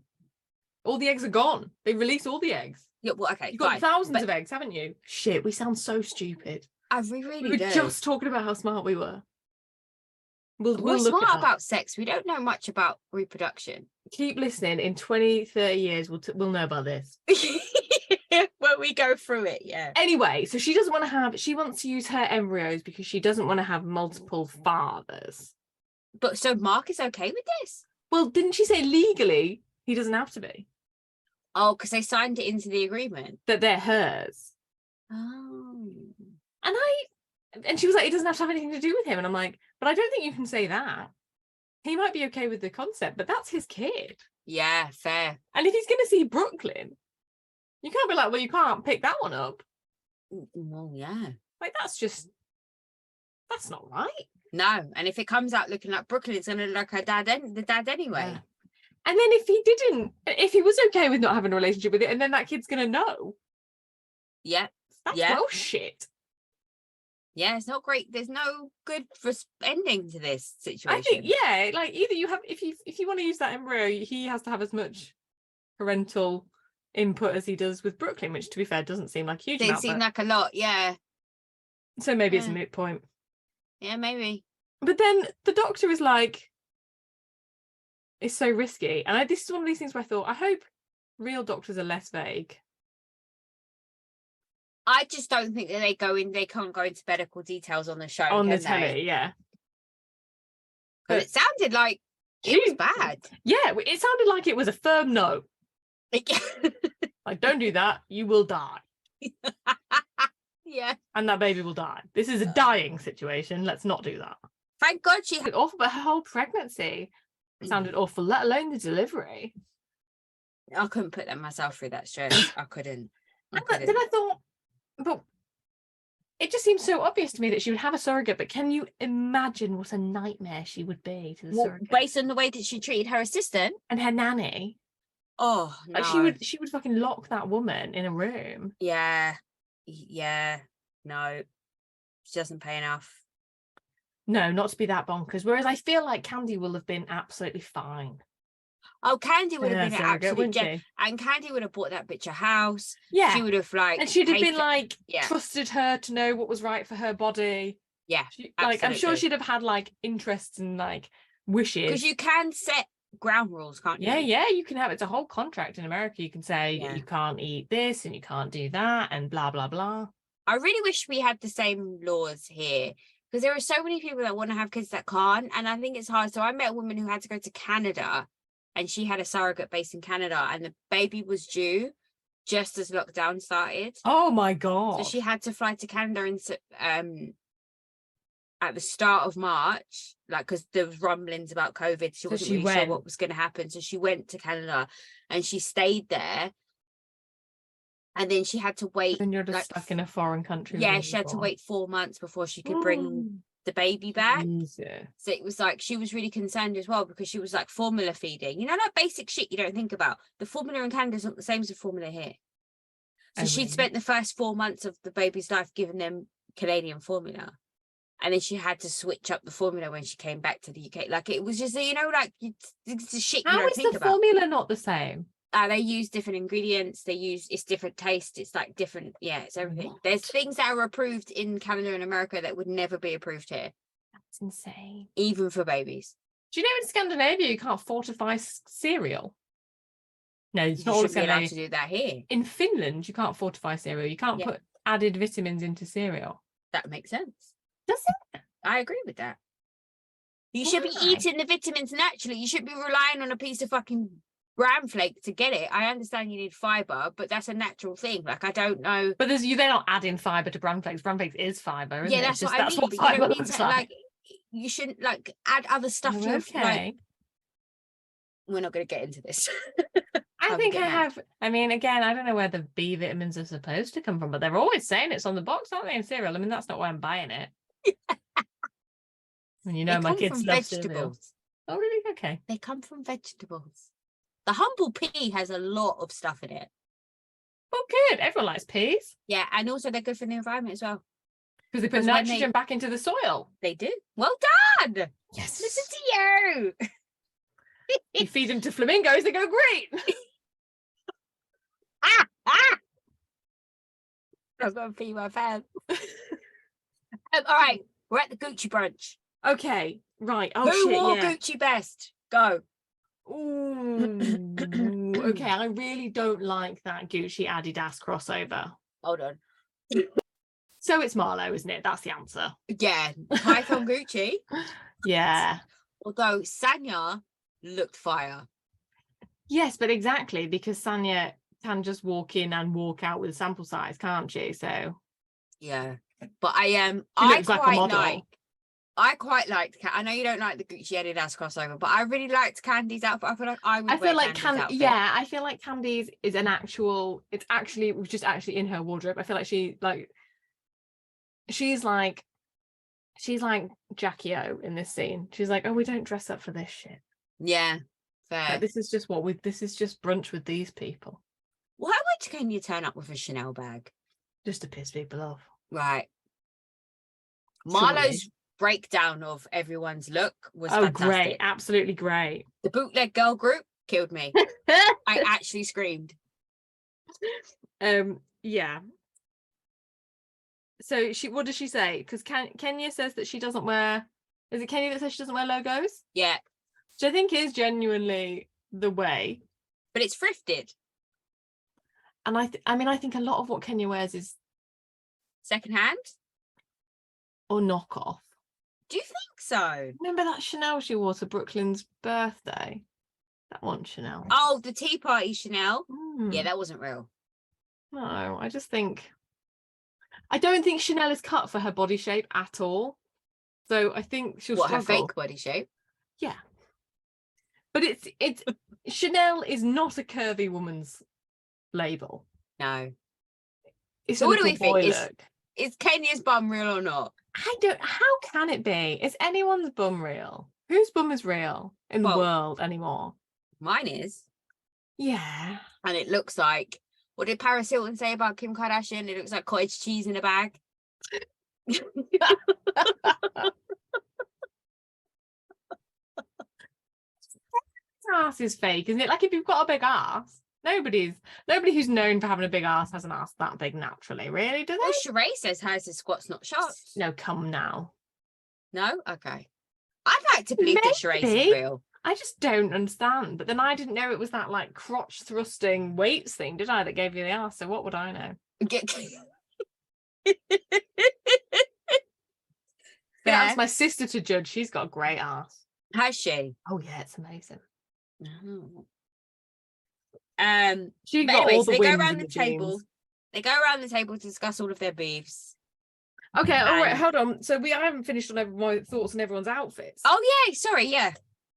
All the eggs are gone. They release all the eggs. Yeah, well, okay. You've got thousands of eggs, haven't you? Shit, we sound so stupid. We were just talking about how smart we were. We're smart about sex. We don't know much about reproduction. Keep listening. In 20, 30 years, we'll know about this. When we go through it, yeah. Anyway, so she wants to use her embryos because she doesn't want to have multiple fathers. But so Mark is okay with this? Well, didn't she say legally he doesn't have to be? Oh, because they signed it into the agreement. That they're hers. Oh. And she was like, it doesn't have to have anything to do with him. And I'm like, but I don't think you can say that. He might be okay with the concept, but that's his kid. Yeah, fair. And if he's going to see Brooklyn, you can't be like, well, you can't pick that one up. Well, yeah. Like, that's not right. No. And if it comes out looking like Brooklyn, it's going to look like her dad, the dad anyway. Yeah. And then if he was okay with not having a relationship with it, and then that kid's going to know. Yeah. That's bullshit. Yeah, it's not great. There's no good ending to this situation. I think, like either you have, if you want to use that embryo, he has to have as much parental input as he does with Brooklyn, which to be fair doesn't seem like a huge amount. It seemed like a lot, yeah. So maybe it's a moot point. Yeah, maybe. But then the doctor is like, it's so risky. And this is one of these things where I thought, I hope real doctors are less vague. I just don't think that they can't go into medical details on the show. On the telly, yeah. But it sounded like it was bad. Yeah, it sounded like it was a firm no. Like, don't do that, you will die. Yeah. And that baby will die. This is a dying situation. Let's not do that. Thank God she had awful, but her whole pregnancy sounded awful, let alone the delivery. I couldn't put that myself through that stress. I couldn't. Then I thought, but it just seems so obvious to me that she would have a surrogate, but can you imagine what a nightmare she would be to the surrogate? Based on the way that she treated her assistant and her nanny. Oh no. Like she would fucking lock that woman in a room. Yeah. No, she doesn't pay enough. No, not to be that bonkers. Whereas I feel like Candy will have been absolutely fine. Oh, Candy would have been absolutely, and Candy would have bought that bitch a house. Yeah, she would have and she'd have been like trusted her to know what was right for her body. Yeah, like I'm sure she'd have had like interests and like wishes. Because you can set ground rules, can't you? Yeah, you can have, it's a whole contract in America. You can say you can't eat this and you can't do that and blah blah blah. I really wish we had the same laws here, because there are so many people that want to have kids that can't, and I think it's hard. So I met a woman who had to go to Canada, and she had a surrogate based in Canada, and the baby was due just as lockdown started. Oh my God. So she had to fly to Canada at the start of March, like, because there was rumblings about COVID. She wasn't really sure what was going to happen. So she went to Canada and she stayed there. And then she had to wait. And you're just stuck in a foreign country. Yeah, she had to wait 4 months before she could bring the baby back. Jesus. So it was like, she was really concerned as well, because she was like formula feeding. You know, that basic shit you don't think about. The formula in Canada is not the same as the formula here. So she'd spent the first 4 months of the baby's life giving them Canadian formula. And then she had to switch up the formula when she came back to the UK. Like, it was just, you know, like, it's the shit you don't think about. How is the formula not the same? They use different ingredients. It's different taste. It's like different. Yeah, it's everything. What? There's things that are approved in Canada and America that would never be approved here. That's insane. Even for babies. Do you know in Scandinavia you can't fortify cereal? No, it's not all Scandinavia. Allowed to do that here. In Finland, you can't fortify cereal. You can't put added vitamins into cereal. That makes sense. Does it? I agree with that. You should be eating the vitamins naturally. You should be relying on a piece of fucking bran flake to get it. I understand you need fiber, but that's a natural thing. Like, I don't know. But they're not adding fiber to bran flakes. Bran flakes is fiber, isn't it? Yeah, that's what I mean. But you don't need to, like, you shouldn't like add other stuff to it. Like, we're not going to get into this. I mean, again, I don't know where the B vitamins are supposed to come from, but they're always saying it's on the box, aren't they, in cereal? I mean, that's not why I'm buying it. And you know, my kids love vegetables. Oh, really? Okay. They come from vegetables. The humble pea has a lot of stuff in it. Oh, good. Everyone likes peas. Yeah, and also they're good for the environment as well. Because they put nitrogen back into the soil. They do. Well done. Yes. Listen to you. You feed them to flamingos, they go green. I've got to pee my pants. All right, we're at the Gucci brunch. Okay, right. Oh, who wore Gucci best? Go. Ooh. Okay, I really don't like that Gucci Adidas crossover. Hold on. So it's Marlo, isn't it? That's the answer. Yeah, Python Gucci. Yeah. Although Sanya looked fire. Yes, but exactly, because Sanya can just walk in and walk out with a sample size, can't she? So yeah, but I quite liked. I know you don't like the Gucci Adidas crossover, but I really liked Candy's outfit. I feel like I would. I feel like Candy. Yeah, I feel like Candy's is an actual. It was just actually in her wardrobe. I feel like she's like Jackie O in this scene. She's like, oh, we don't dress up for this shit. Yeah, fair. Like, this is just brunch with these people. Why would Kenya turn up with a Chanel bag? Just to piss people off. Right. Marlo's breakdown of everyone's look was fantastic. Great. Absolutely great. The bootleg girl group killed me. I actually screamed. Yeah. So what does she say? Because Kenya says that she doesn't wear... Is it Kenya that says she doesn't wear logos? Yeah. Which I think is genuinely the way. But it's thrifted. And I think a lot of what Kenya wears is Secondhand? Or knockoff? Do you think so? Remember that Chanel she wore to Brooklyn's birthday? That one Chanel. Oh, the Tea Party Chanel? Mm. Yeah, that wasn't real. No, I don't think Chanel is cut for her body shape at all. So I think she'll struggle. Her fake body shape? Yeah. But it's Chanel is not a curvy woman's label. No. It's so a what do we boy think? Look. Is Kenya's bum real or not? How can it be? Is anyone's bum real? Whose bum is real in the world anymore? Mine is. Yeah. And it looks like, what did Paris Hilton say about Kim Kardashian? It looks like cottage cheese in a bag. Ass is fake, isn't it? Like if you've got a big ass, nobody who's known for having a big ass has an ass that big naturally, really, do they? Well, Sheree says hers is squats, not shots. No, come now. No? Okay. I'd like to believe that Sheree's is real. I just don't understand. But then I didn't know it was that like crotch thrusting weights thing, did I, that gave you the ass? So what would I know? That's my sister to judge. She's got a great ass. Has she? Oh yeah, it's amazing. Oh. She got all the so they go wins around in the the table. jeans. They go around the table to discuss all of their beefs. Okay, all right, hold on. So I haven't finished on my thoughts on everyone's outfits. Oh yeah, sorry, yeah.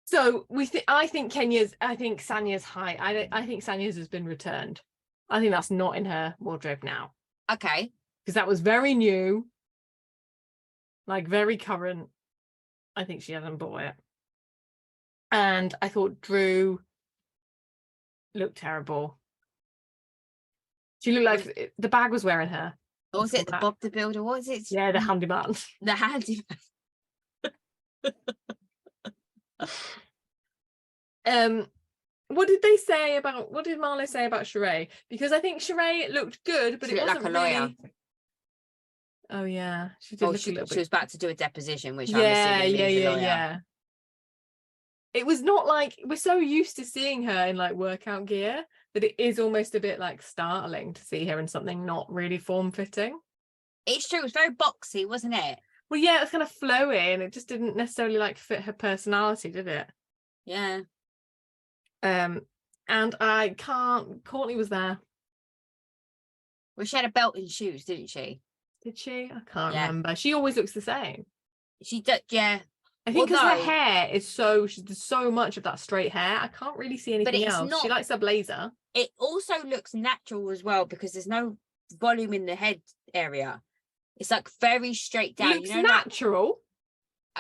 So I think Sanya's height. I think Sanya's has been returned. I think that's not in her wardrobe now. Okay. Because that was very new. Like very current. I think she hasn't bought it. And I thought Drew looked terrible. She looked like the bag was wearing her. What was it? The Bob the Builder? What is it? Yeah, the handyman. The handyman. What did Marlo say about Sheree? Because I think Sheree looked good, but she it looked wasn't like a lawyer. really... Oh yeah, she did. She was about to do a deposition, which yeah. It was not like, we're so used to seeing her in like workout gear that it is almost a bit like startling to see her in something not really form-fitting. It's true, it was very boxy, wasn't it? Well, yeah, it was kind of flowy and it just didn't necessarily like fit her personality, did it? Yeah. And Courtney was there. Well, she had a belt and shoes, didn't she? Did she? I can't remember. She always looks the same. She did, yeah. I think because her hair is there's so much of that straight hair. I can't really see anything else. She likes a blazer. It also looks natural as well because there's no volume in the head area. It's like very straight down. It looks natural.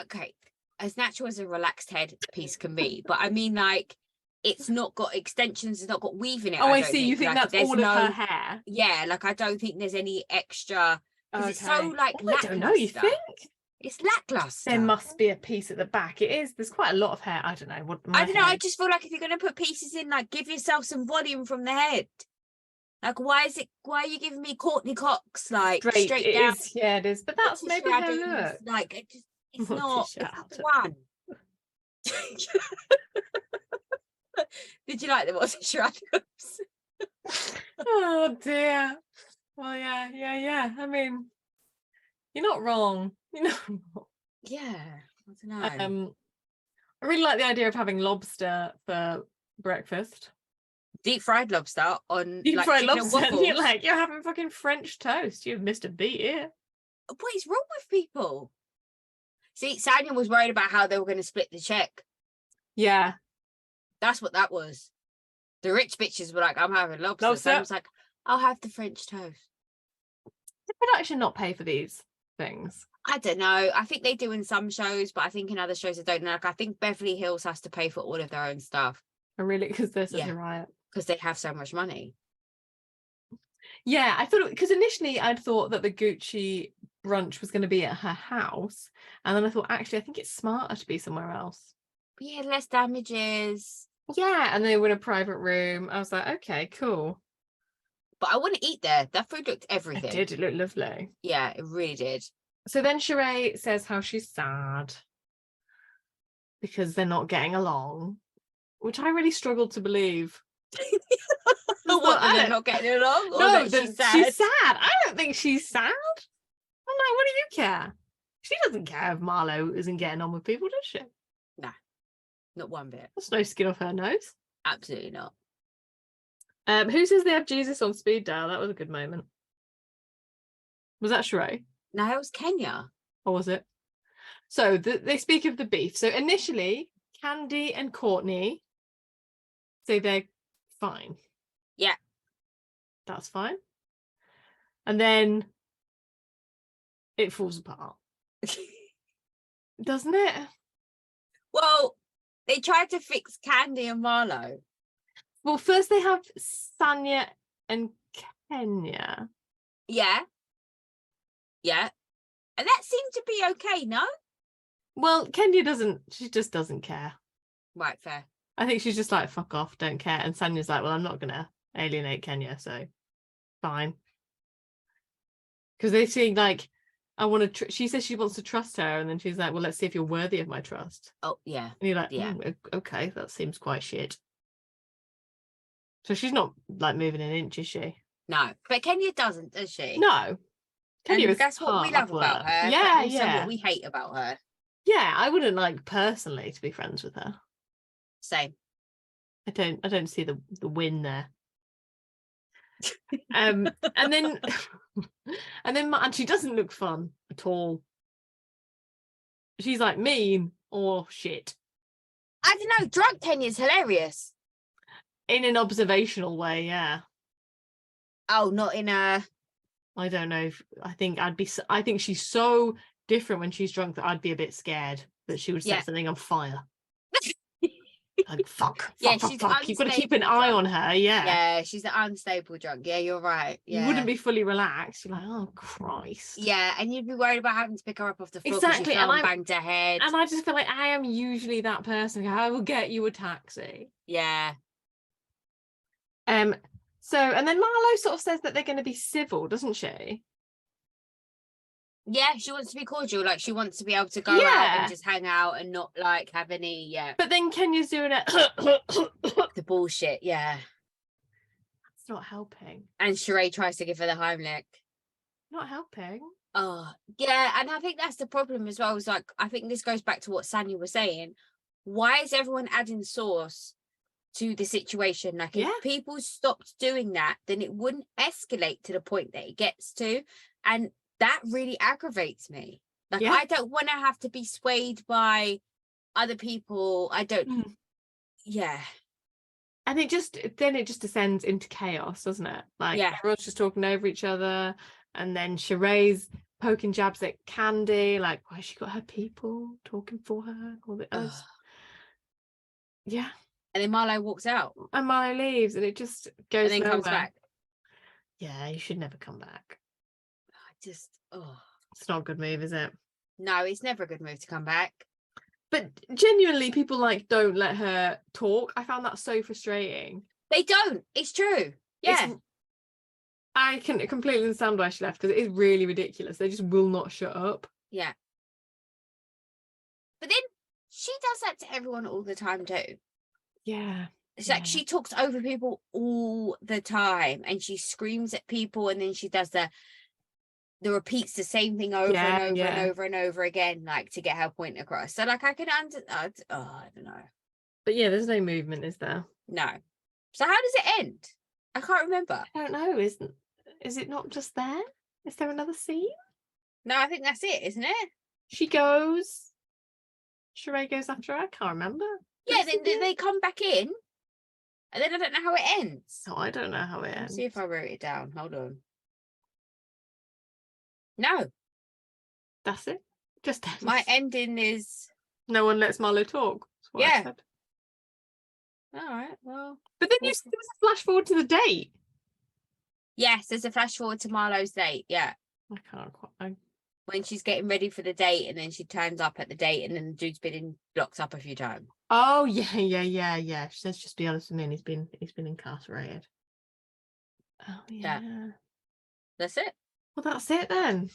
Okay, as natural as a relaxed head piece can be, but I mean, like, it's not got extensions. It's not got weave in it. Oh, I see. You think that's all of her hair? Yeah, like I don't think there's any extra. Because it's so like. I don't know. You think? It's lackluster. There must be a piece at the back. It is. There's quite a lot of hair. I don't know. I don't know. I just feel like if you're going to put pieces in, like, give yourself some volume from the head. Like, why are you giving me Courtney Cox, like, straight down? Yeah, it is. But that's maybe her look. Like, it's not the one. Did you like the What's Shadows? Oh, dear. Well, yeah. I mean, you're not wrong. Yeah, I don't know. I really like the idea of having lobster for breakfast. Deep fried lobster on deep fried lobster. Waffles. You're having fucking French toast. You've missed a beat here. What is wrong with people? See, Sanya was worried about how they were going to split the check. Yeah, that's what that was. The rich bitches were like, "I'm having lobster." So I was like, "I'll have the French toast." Did production not pay for these things? I don't know. I think they do in some shows, but I think in other shows they don't. Like, I think Beverly Hills has to pay for all of their own stuff. Oh, really? Because there's such a riot. Because they have so much money. Yeah, I thought, because initially I'd thought that the Gucci brunch was going to be at her house, and then I thought, actually, I think it's smarter to be somewhere else. Yeah, less damages. Yeah, and they were in a private room. I was like, okay, cool. But I want to eat there. That food looked everything. It did. It looked lovely. Yeah, it really did. So then Sheree says how she's sad because they're not getting along, which I really struggled to believe. What, they're not getting along? No, she's sad. I don't think she's sad. I'm like, what do you care? She doesn't care if Marlo isn't getting on with people, does she? No, not one bit. There's no skin off her nose. Absolutely not. Who says they have Jesus on speed dial? That was a good moment. Was that Sheree? No, it was Kenya. Or was it? So they speak of the beef. So initially, Candy and Courtney say they're fine. Yeah. That's fine. And then it falls apart. Doesn't it? Well, they tried to fix Candy and Marlo. Well, first they have Sanya and Kenya. Yeah. Yeah. And that seemed to be okay, no? Well, Kenya she just doesn't care. Right, fair. I think she's just like, fuck off, don't care. And Sanya's like, well, I'm not going to alienate Kenya, so fine. Because they see like, I want to, she says she wants to trust her. And then she's like, well, let's see if you're worthy of my trust. Oh, yeah. And you're like, yeah. Okay, that seems quite shit. So she's not like moving an inch, is she? No, but Kenya doesn't, does she? No. Kenya, that's what we love about her. Yeah, but also what we hate about her. Yeah, I wouldn't like personally to be friends with her. Same. I don't see the win there. And then and she doesn't look fun at all. She's like mean or shit. I don't know. Drunk Kenya's hilarious. In an observational way, yeah. Oh, not in a... I don't know. I think she's so different when she's drunk that I'd be a bit scared that she would set something on fire. Like, fuck. You've got to keep an eye on her, yeah. Yeah, she's an unstable drunk. Yeah, you're right. Yeah. You wouldn't be fully relaxed. You're like, oh, Christ. Yeah, and you'd be worried about having to pick her up off the floor exactly. because she banged her head. And I just feel like I am usually that person. I will get you a taxi. Yeah. So, and then Marlo sort of says that they're going to be civil, doesn't she? Yeah, she wants to be cordial. Like, she wants to be able to go out and just hang out and not, like, have any, But then Kenya's doing it. the bullshit, yeah. It's not helping. And Sheree tries to give her the Heimlich. Not helping. Oh, yeah, and I think that's the problem as well. Is like, I think this goes back to what Sanya was saying. Why is everyone adding sauce to the situation? Like, if people stopped doing that, then it wouldn't escalate to the point that it gets to. And that really aggravates me. Like, I don't want to have to be swayed by other people. I don't. And it just descends into chaos, doesn't it? Like, everyone's just talking over each other, and then Sheree's poking jabs at Candy, like, why has she got her people talking for her? All the yeah. And then Marlo walks out. And Marlo leaves, and it just goes and then comes back. Yeah, you should never come back. It's not a good move, is it? No, it's never a good move to come back. But genuinely, people like don't let her talk. I found that so frustrating. They don't. It's true. Yeah. I can completely understand why she left, because it is really ridiculous. They just will not shut up. Yeah. But then she does that to everyone all the time too. Yeah. It's like she talks over people all the time, and she screams at people, and then she does the repeats the same thing over and over and over and over again, like, to get her point across. So, like, I can I don't know. But yeah, there's no movement, is there? No. So how does it end? I can't remember. I don't know. Is it not just there? Is there another scene? No, I think that's it, isn't it? She goes. Sheree goes after her. I can't remember. Yeah, then they come back in, and then I don't know how it ends. Oh, I don't know how it ends. Let's see if I wrote it down. Hold on. No. That's it. Just ends. My ending is no one lets Marlo talk. That's what I said. All right, well. But then there was a flash forward to the date. Yes, there's a flash forward to Marlo's date. Yeah. I can't quite. When she's getting ready for the date, and then she turns up at the date, and then the dude's been locked up a few times. Oh yeah. She says, just be honest with me, and he's been incarcerated. Oh yeah. That's it. Well, that's it then.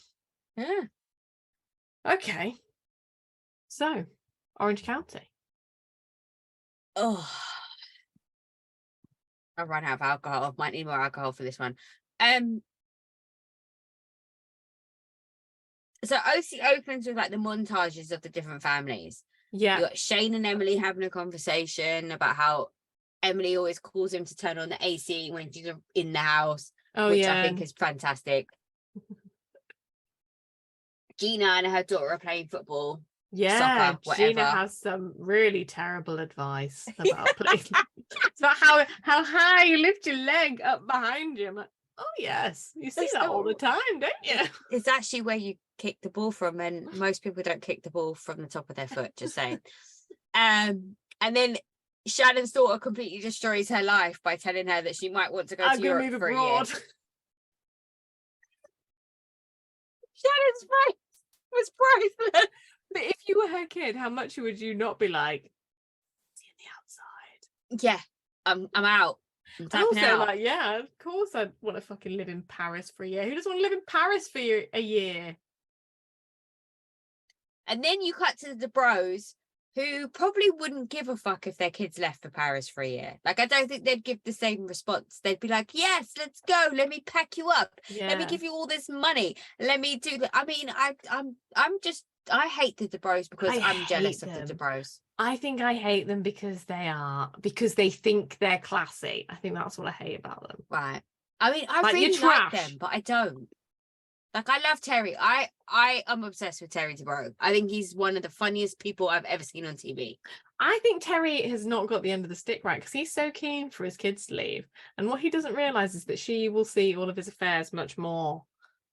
Yeah. Okay. So, Orange County. Oh, I've run out of alcohol. Might need more alcohol for this one. So OC opens with like the montages of the different families. Yeah. You got Shane and Emily having a conversation about how Emily always calls him to turn on the AC when she's in the house, which I think is fantastic. Gina and her daughter are playing football. Yeah, soccer, whatever. Gina has some really terrible advice about playing. It's about how high you lift your leg up behind you. I'm like, oh yes, you see that all the time, don't you? It's actually where you kick the ball from, and most people don't kick the ball from the top of their foot, just saying. And then Shannon's daughter completely destroys her life by telling her that she might want to go to Europe for abroad. A year. Shannon's face was priceless. But if you were her kid, how much would you not be like, see on the outside? Yeah, I'm out. I'm tapping also, out. like, yeah, of course I'd want to fucking live in Paris for a year. Who doesn't want to live in Paris for a year? And then you cut to the bros, who probably wouldn't give a fuck if their kids left for Paris for a year. Like, I don't think they'd give the same response. They'd be like, yes, let's go. Let me pack you up. Yeah. Let me give you all this money. Let me do that. I mean, I hate the Bros because I'm jealous of the Bros. I think I hate them because they think they're classy. I think that's what I hate about them. Right. I mean, I really like them, but I don't. Like, I love Terry. I am obsessed with Terry DeBro. I think he's one of the funniest people I've ever seen on TV. I think Terry has not got the end of the stick right, because he's so keen for his kids to leave. And what he doesn't realise is that she will see all of his affairs much more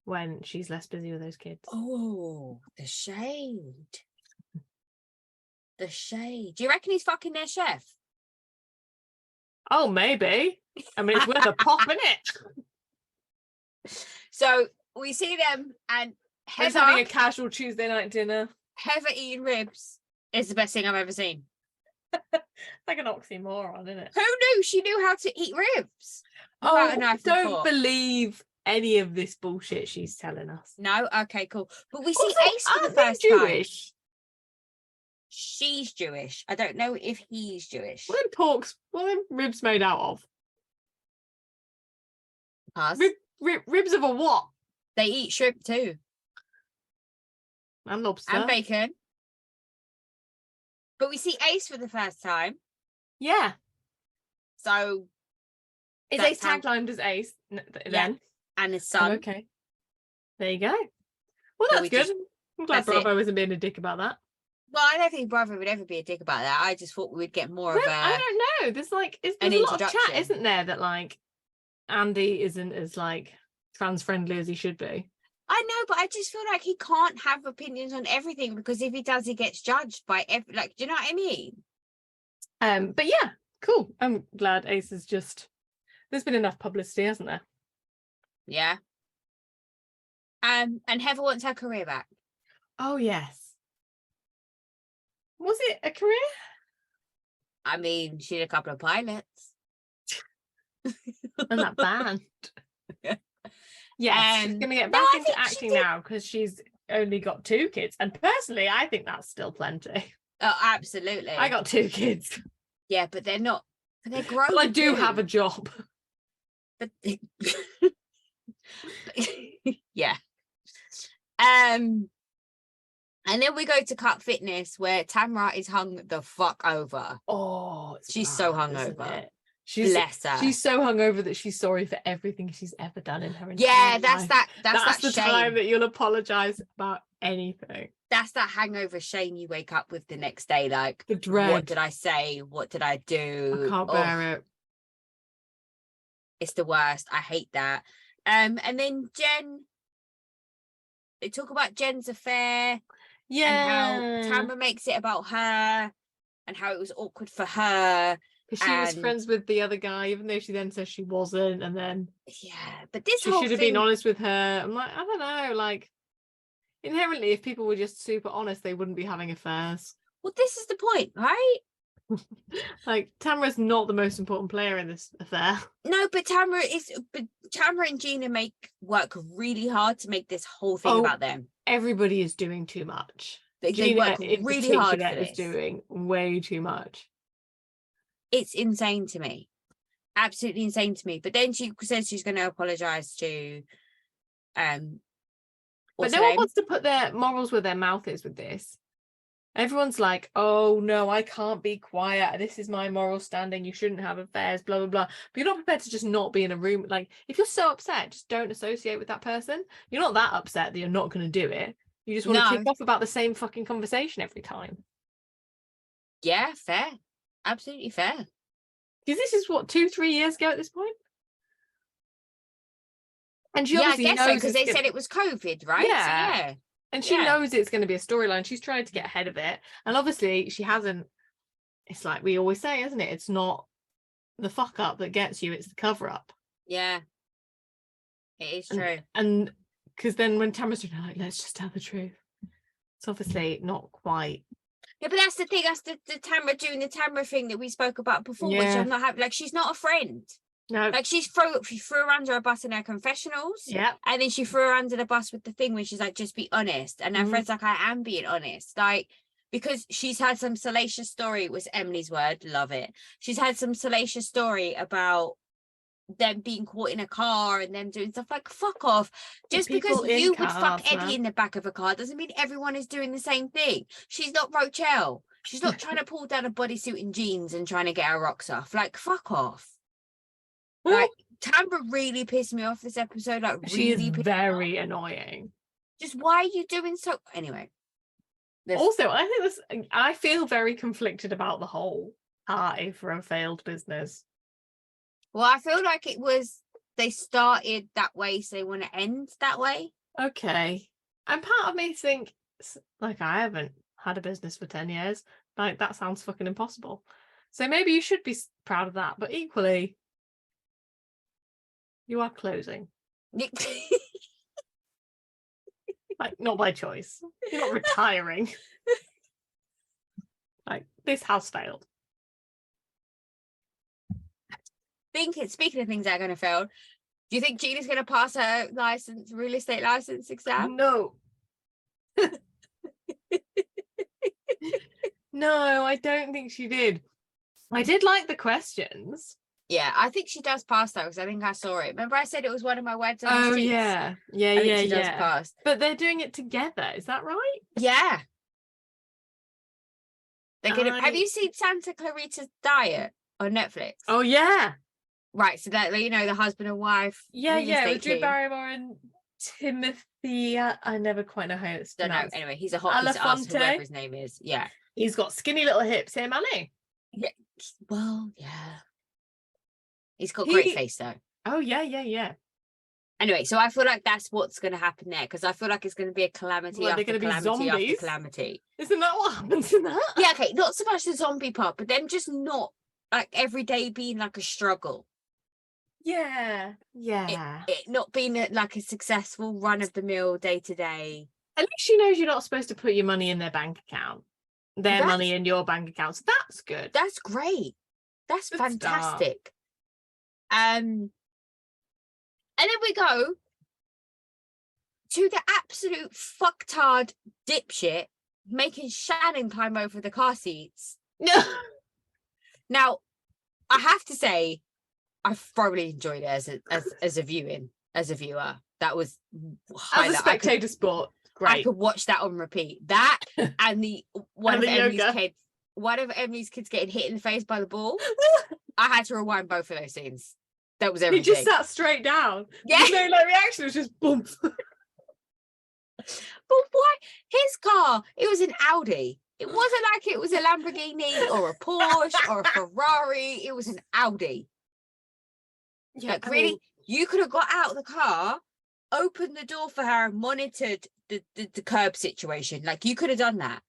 when she's less busy with those kids. Oh, the shade. The shade. Do you reckon he's fucking their chef? Oh, maybe. I mean, it's worth a pop, isn't it? So we see them, and Heather having a casual Tuesday night dinner. Heather eating ribs is the best thing I've ever seen. Like an oxymoron, isn't it? Who knew she knew how to eat ribs? Don't believe any of this bullshit she's telling us. No? Okay, cool. But we see Ace for the first time. She's Jewish. I don't know if he's Jewish. What are ribs made out of? Pass. Ribs of a what? They eat shrimp too. And lobster. And bacon. But we see Ace for the first time. Yeah. So is Ace taglined as Ace then? Yeah. And his son. Oh, okay. There you go. Well, that's good. I'm glad Bravo isn't being a dick about that. Well, I don't think Bravo would ever be a dick about that. I just thought we'd get more of a... I don't know. There's a lot of chat, isn't there, that like Andy isn't as like trans friendly as he should be. I know, but I just feel like he can't have opinions on everything, because if he does, he gets judged by do you know what I mean? But yeah, cool. I'm glad Ace is just... There's been enough publicity, hasn't there? Yeah. And Heather wants her career back. Oh yes. Was it a career? I mean, she did a couple of pilots. And that band. Yes, she's going to get back into acting now, because she's only got 2 kids. And personally, I think that's still plenty. Oh, absolutely. I got 2 kids. Yeah, but they're not. But they're grown. Well, I do have a job. But yeah. And then we go to Cut Fitness, where Tamra is hung the fuck over. Oh, she's so hungover. Bless her. She's so hungover that she's sorry for everything she's ever done in her entire life. That's the shame. Time that you'll apologize about anything. That's that hangover shame you wake up with the next day, like the dread. What did I say? What did I do? I can't bear it. It's the worst. I hate that. And then Jen, they talk about Jen's affair. Yeah. And how Tamra makes it about her, and how it was awkward for her. Because she was friends with the other guy, even though she then says she wasn't, and then but this she should have been honest with her. I'm like, I don't know, like inherently, if people were just super honest, they wouldn't be having affairs. Well, this is the point, right? Like, Tamra's not the most important player in this affair. No, but Tamra and Gina work really hard to make this whole thing about them. Everybody is doing too much. They work really hard for this. Is doing way too much. It's insane to me. Absolutely insane to me. But then she says she's going to apologize to But no one wants to put their morals where their mouth is with this. Everyone's like, oh no, I can't be quiet. This is my moral standing. You shouldn't have affairs, blah, blah, blah. But you're not prepared to just not be in a room. Like, if you're so upset, just don't associate with that person. You're not that upset that you're not going to do it. You just want to kick off about the same fucking conversation every time. Yeah, fair. Absolutely fair. Because this is what, 2-3 years ago at this point? And she I guess so, because they said it was COVID, right? Yeah. So, yeah. And she knows it's going to be a storyline. She's trying to get ahead of it. And obviously she hasn't. It's like we always say, isn't it? It's not the fuck up that gets you, it's the cover up. Yeah. It is true. And because then when Tamara's doing it, like, let's just tell the truth. It's obviously not quite. Yeah, but that's the thing. That's the Tamara doing the Tamara thing that we spoke about before, which I'm not happy. Like, she's not a friend. No. Like, she threw her under a bus in her confessionals. Yeah. And then she threw her under the bus with the thing when she's like, just be honest. And her friend's like, I am being honest. Like, because she's had some salacious story, was Emily's word, love it. She's had some salacious story about them being caught in a car and them doing stuff. Like, fuck off. Just because you would fuck Eddie in the back of a car doesn't mean everyone is doing the same thing. She's not Rochelle. She's not trying to pull down a bodysuit and jeans and trying to get her rocks off. Like, fuck off. Like, Tamara really pissed me off this episode. Like, she is very annoying. Just why are you doing so? Anyway. Also, I feel very conflicted about the whole party for a failed business. Well, I feel like they started that way, so they want to end that way. Okay. And part of me thinks, like, I haven't had a business for 10 years. Like, that sounds fucking impossible. So maybe you should be proud of that. But equally, you are closing. Like, not by choice. You're not retiring. Like, this house failed. Speaking of things that are going to fail, do you think Gina's going to pass her real estate license exam? No. No, I don't think she did. I did like the questions. Yeah, I think she does pass though, because I think I saw it. Remember I said it was one of my words on the streets? Yeah. She does pass. But they're doing it together, is that right? Yeah. They're gonna. Have you seen Santa Clarita's Diet on Netflix? Oh yeah. Right, so that, you know, the husband and wife. Yeah, with Drew Barrymore and Timothy. I never quite know how it's pronounced. Don't know. Anyway, he's a hot piece of ass, whoever his name is. Yeah. He's got skinny little hips, him, hasn't he? Yeah. Well, yeah. He's got a great face though. Oh yeah. Anyway, so I feel like that's what's going to happen there, because I feel like it's going to be a calamity after calamity after calamity. Isn't that what happens in that? Yeah, okay, not so much the zombie part, but then just not like every day being like a struggle. Yeah. It not being like a successful run-of-the-mill day-to-day. At least she knows you're not supposed to put your money in their bank account. Their money in your bank account. So that's good. That's great. That's good fantastic. And then we go to the absolute fucktard dipshit making Shannon climb over the car seats. Now, I have to say, I thoroughly enjoyed it as a viewer. That was as a spectator sport. Great. I could watch that on repeat. That and one of Emily's kids getting hit in the face by the ball. I had to rewind both of those scenes. That was everything. He just sat straight down. Yeah. There's no reaction. It was just boom. But why? His car, it was an Audi. It wasn't like it was a Lamborghini or a Porsche or a Ferrari. It was an Audi. Yeah, like, really, you could have got out of the car, opened the door for her, and monitored the curb situation. Like, you could have done that.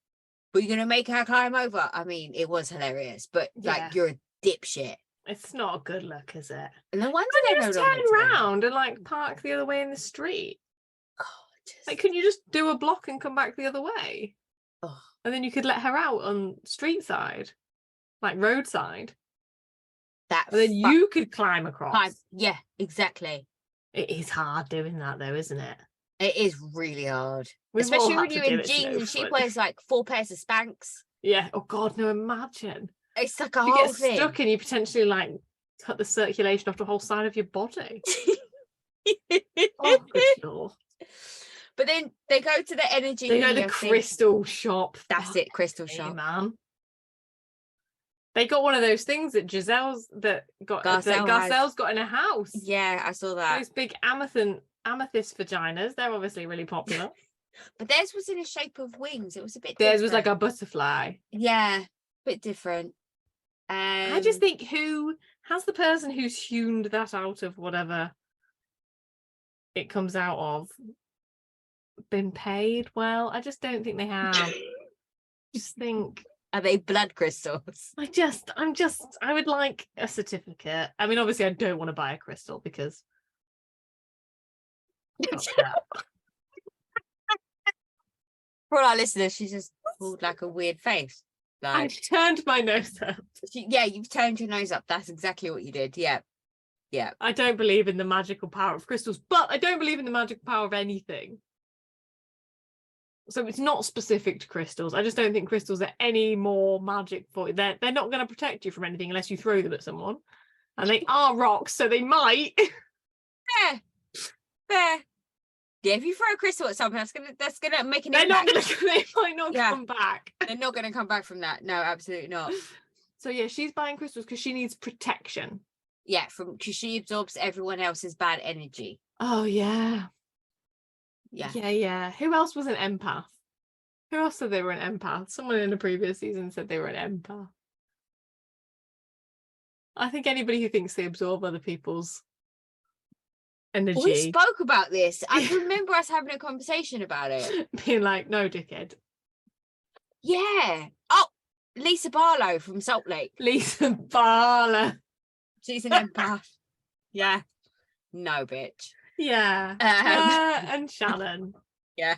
But you're going to make her climb over? I mean, it was hilarious. But, like, you're a dipshit. It's not a good look, is it? No wonder they just turn around and like park the other way in the street. Like, can you just do a block and come back the other way? And then you could let her out on street side, like roadside. And then you could climb across. Yeah, exactly. It is hard doing that though, isn't it? It is really hard. Especially when you're in jeans and she wears like 4 pairs of Spanx. Yeah. Oh God, no, imagine. It's like a whole thing. You get stuck and you potentially like cut the circulation off the whole side of your body. Oh, good Lord. But then they go to the energy. They go to the crystal shop. That's it, crystal Hey, shop. man. They got one of those things that Garcelle's got in a house. Yeah, I saw that. Those big amethyst vaginas. They're obviously really popular. But theirs was in the shape of wings. It was a bit Theirs different. was like a butterfly. Yeah, a bit different. I just think, who has the person who's hewn that out of whatever it comes out of been paid well? I just don't think they have. Just think, are they blood crystals? I would like a certificate. I mean, obviously I don't want to buy a crystal because for all our listeners, she just pulled like a weird face. Like, I turned my nose up. Yeah, you've turned your nose up. That's exactly what you did. Yeah. Yeah. I don't believe in the magical power of crystals, but I don't believe in the magical power of anything. So it's not specific to crystals. I just don't think crystals are any more magic for you. They're not going to protect you from anything unless you throw them at someone. And they are rocks, so they might. Fair. Yeah, if you throw a crystal at someone, that's gonna make an impact. They might not come back. They're not gonna come back from that. No, absolutely not. So yeah, she's buying crystals because she needs protection. Yeah, because she absorbs everyone else's bad energy. Oh yeah. Yeah. Yeah. Who else was an empath? Who else said they were an empath? Someone in the previous season said they were an empath. I think anybody who thinks they absorb other people's energy. We spoke about this. I remember us having a conversation about it. Being like, no, dickhead. Yeah. Oh, Lisa Barlow from Salt Lake. Lisa Barlow. She's an empath. Yeah. No, bitch. Yeah. And Shannon. Yeah.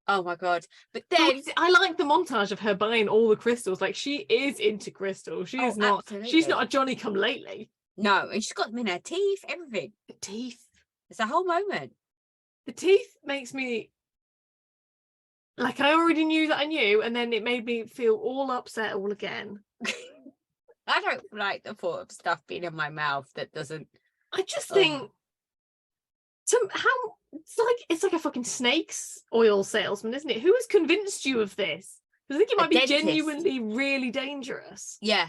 Oh my God. But then I like the montage of her buying all the crystals. Like, she is into crystals. She's not a Johnny come lately. No, and she's got them in her teeth, everything. The teeth. It's a whole moment. The teeth makes me like, I already knew that I knew, and then it made me feel all upset all again. I don't like the thought of stuff being in my mouth that doesn't. I just think it's like a fucking snake's oil salesman, isn't it? Who has convinced you of this? Because I think it might be genuinely really dangerous. Yeah.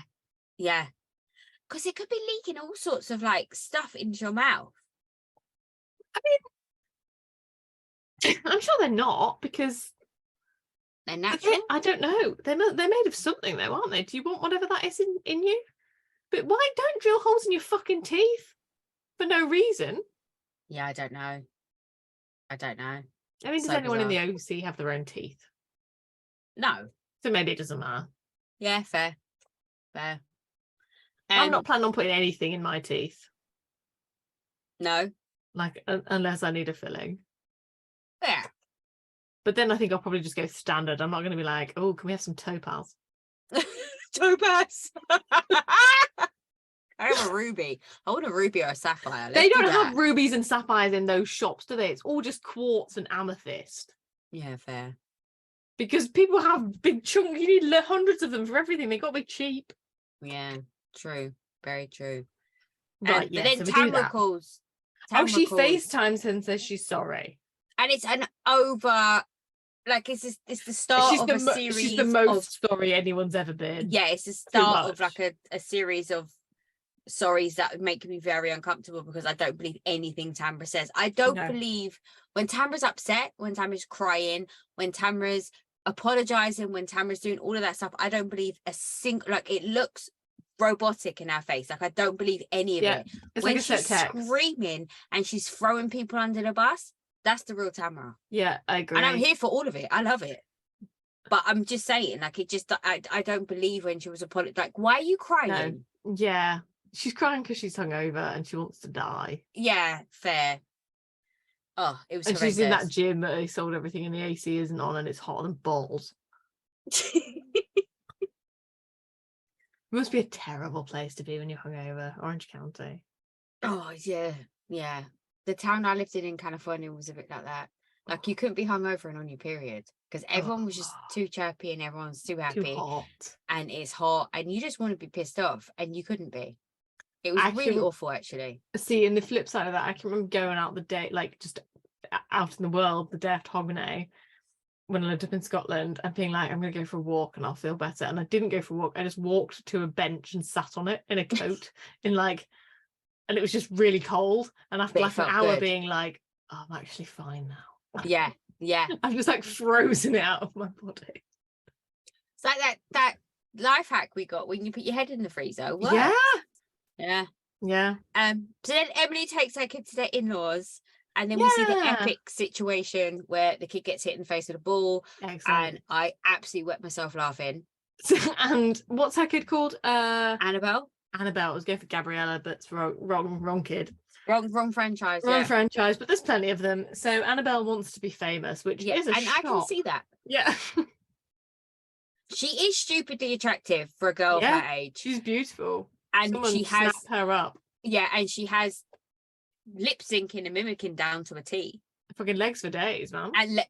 Because it could be leaking all sorts of like stuff into your mouth. I mean, I'm sure they're not, because they're natural. I don't know. They're made of something though, aren't they? Do you want whatever that is in you? But why don't drill holes in your fucking teeth for no reason? Yeah, I don't know. I mean, does anyone in the OC have their own teeth? No. So maybe it doesn't matter. Yeah, fair. I'm not planning on putting anything in my teeth. No. Like, unless I need a filling. Yeah. But then I think I'll probably just go standard. I'm not going to be like, oh, can we have some topaz? Topaz. I have a ruby. I want a ruby or a sapphire. They don't have rubies and sapphires in those shops, do they? It's all just quartz and amethyst. Yeah, fair. Because people have big chunks. You need hundreds of them for everything. They got to be cheap. Yeah, true. Very true. Right, yeah. But then Tamra calls. She FaceTimes and says she's sorry. And it's an over. Like, it's the start of a series. She's the most sorry anyone's ever been. Yeah, it's the start of like a series of sorries that make me very uncomfortable, because I don't believe anything Tamra says. I don't believe when Tamra's upset, when Tamra's crying, when Tamra's apologizing, when Tamra's doing all of that stuff. I don't believe a single, like, it looks robotic in her face. Like, I don't believe any of it. It's when like she's screaming and she's throwing people under the bus, that's the real Tamra. Yeah, I agree. And I'm here for all of it. I love it. But I'm just saying, like, it just, I don't believe when she was apologizing. Like, why are you crying? No. Yeah. She's crying because she's hungover and she wants to die. Yeah, fair. Oh, it was and horrendous. She's in that gym that they sold everything and the AC isn't on and it's hotter than balls. It must be a terrible place to be when you're hungover. Orange County. Oh, yeah. Yeah. The town I lived in California was a bit like that. Like, you couldn't be hungover and on your period, because everyone was just too chirpy and everyone's too happy. Too hot. And it's hot and you just want to be pissed off and you couldn't be. It was really awful, actually. See, in the flip side of that, I can remember going out the day, like just out in the world, the Deft Hogmanay, when I lived up in Scotland, and being like, I'm going to go for a walk and I'll feel better. And I didn't go for a walk. I just walked to a bench and sat on it in a coat and it was just really cold. And after like an hour being like, oh, I'm actually fine now. Yeah. I've just like frozen it out of my body. It's like that life hack we got when you put your head in the freezer. Works. Yeah. So then Emily takes her kid to their in-laws, and then we see the epic situation where the kid gets hit in the face with a ball. Excellent. And I absolutely wet myself laughing. And what's her kid called? Annabelle. I was going for Gabriella, but it's wrong kid. Wrong franchise. Wrong franchise, but there's plenty of them. So Annabelle wants to be famous, which is a shock. I can see that. Yeah. She is stupidly attractive for a girl of her age. She's beautiful. And she has snapped her up. Yeah, and she has lip syncing and mimicking down to a T. Fucking legs for days, man. And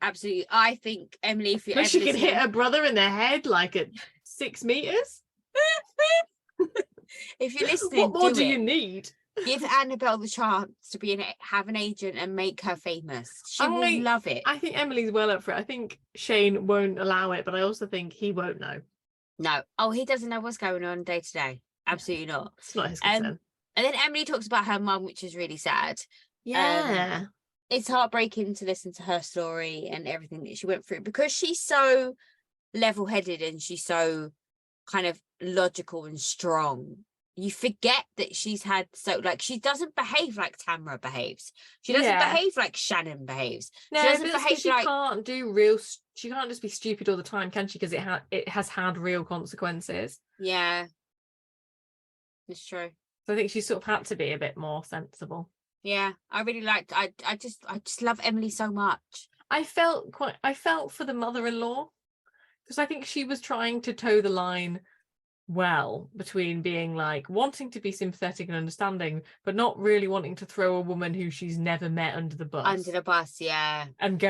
absolutely. I think Emily, if you ever she can hit her brother in the head like at 6 meters. If you're listening, what more do you need? Give Annabelle the chance to have an agent and make her famous. She will love it. I think Emily's well up for it. I think Shane won't allow it, but I also think he won't know. No. Oh, he doesn't know what's going on day to day. Absolutely not. It's not his concern. And then Emily talks about her mum, which is really sad. Yeah. It's heartbreaking to listen to her story and everything that she went through, because she's so level-headed and she's so kind of logical and strong. You forget that she's had she doesn't behave like Tamara behaves. She doesn't behave like Shannon behaves. No, she doesn't behave she can't just be stupid all the time, can she? Because it has had real consequences. Yeah. It's true. So I think she sort of had to be a bit more sensible. Yeah, I really liked. I just love Emily so much. I felt for the mother-in-law, because I think she was trying to toe the line well between being like wanting to be sympathetic and understanding, but not really wanting to throw a woman who she's never met under the bus. Yeah. And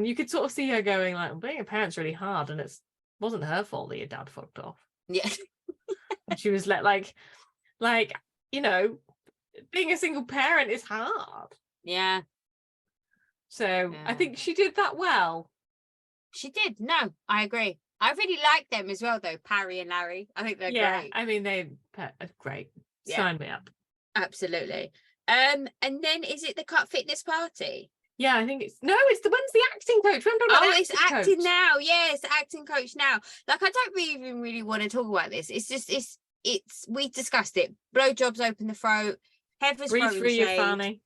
you could sort of see her going like, well, being a parent's really hard, and it wasn't her fault that your dad fucked off. Yeah. And she was like, you know, being a single parent is hard. Yeah. So I think she did that well. She did. No, I agree. I really like them as well, though, Parry and Larry. I think they're great. I mean, they're great. Sign me up. Absolutely. And then is it the Cut Fitness party? Yeah, I think when's the acting coach? It's acting coach now. Yeah, it's the acting coach now. Like, I don't even really want to talk about this. It's just, we discussed it. Blowjobs open the throat. Heather's breathe through your fanny.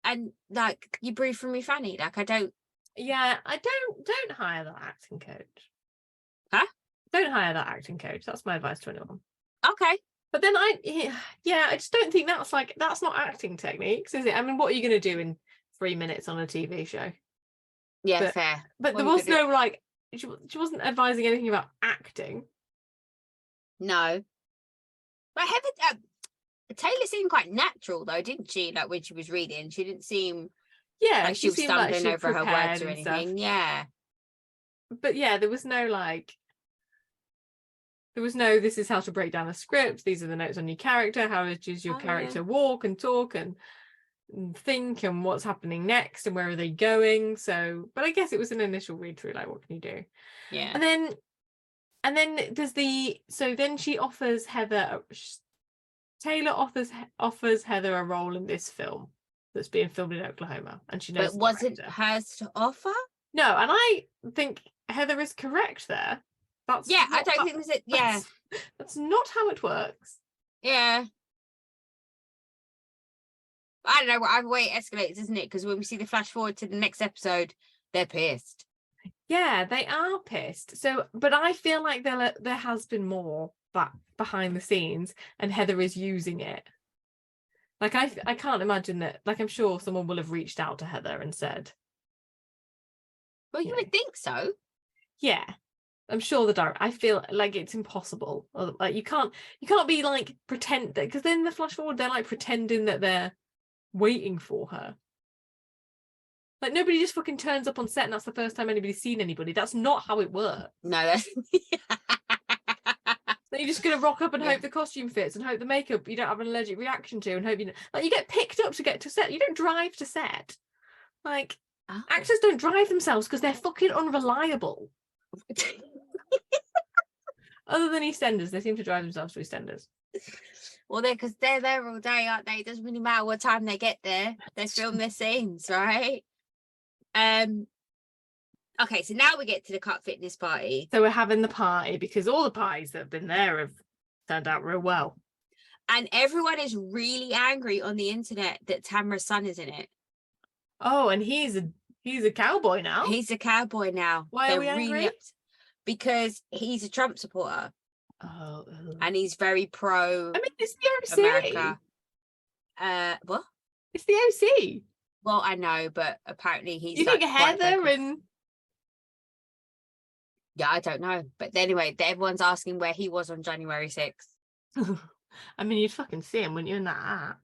And like, you breathe from your fanny. Like, I don't. Yeah, I don't hire that acting coach. Huh? Don't hire that acting coach. That's my advice to anyone. Okay. But then I just don't think that's not acting techniques, is it? I mean, what are you going to do in 3 minutes on a TV show? Yeah, fair. But there was no she wasn't advising anything about acting. No. But Heather, Taylor seemed quite natural though, didn't she? Like when she was reading, she didn't seem like she was stumbling over her words or anything. Stuff. Yeah. But yeah, there was no this is how to break down a script, these are the notes on your character, how does your character walk and talk and think, and what's happening next and where are they going. So, but I guess it was an initial read through, like, what can you do? Yeah. And then then she offers Taylor offers Heather a role in this film that's being filmed in Oklahoma, and she knows. But was it hers to offer? No, and I think Heather is correct there. I don't think there's that's not how it works. Yeah. I don't know, either way it escalates, isn't it? Because when we see the flash forward to the next episode, they're pissed. Yeah, they are pissed. So, but I feel like there has been more behind the scenes, and Heather is using it. Like, I can't imagine that. Like, I'm sure someone will have reached out to Heather and said. Well, you would think so. Yeah, I'm sure I feel like it's impossible. Like, you can't be like pretend that, because then the flash forward, they're like pretending that they're waiting for her. Like, nobody just fucking turns up on set and that's the first time anybody's seen anybody. That's not how it works. No, that's Then you're just gonna rock up and hope the costume fits and hope the makeup you don't have an allergic reaction to, and hope you get picked up to get to set. You don't drive to set. Like, actors don't drive themselves because they're fucking unreliable. Other than EastEnders, they seem to drive themselves to EastEnders. Well, because they're there all day, aren't they? It doesn't really matter what time they get there. They film their scenes, right? Okay, so now we get to the cut fitness party. So we're having the party because all the parties that have been there have turned out real well. And everyone is really angry on the internet that Tamara's son is in it. Oh, and he's a cowboy now. He's a cowboy now. Why are we angry? Because he's a Trump supporter. Oh. And he's very pro. I mean, it's the OC. America. What? It's the OC. Well, I know, but apparently he's. You think Heather and? Yeah, I don't know, but anyway, everyone's asking where he was on January 6th. I mean, you'd fucking see him, wouldn't you, in that hat?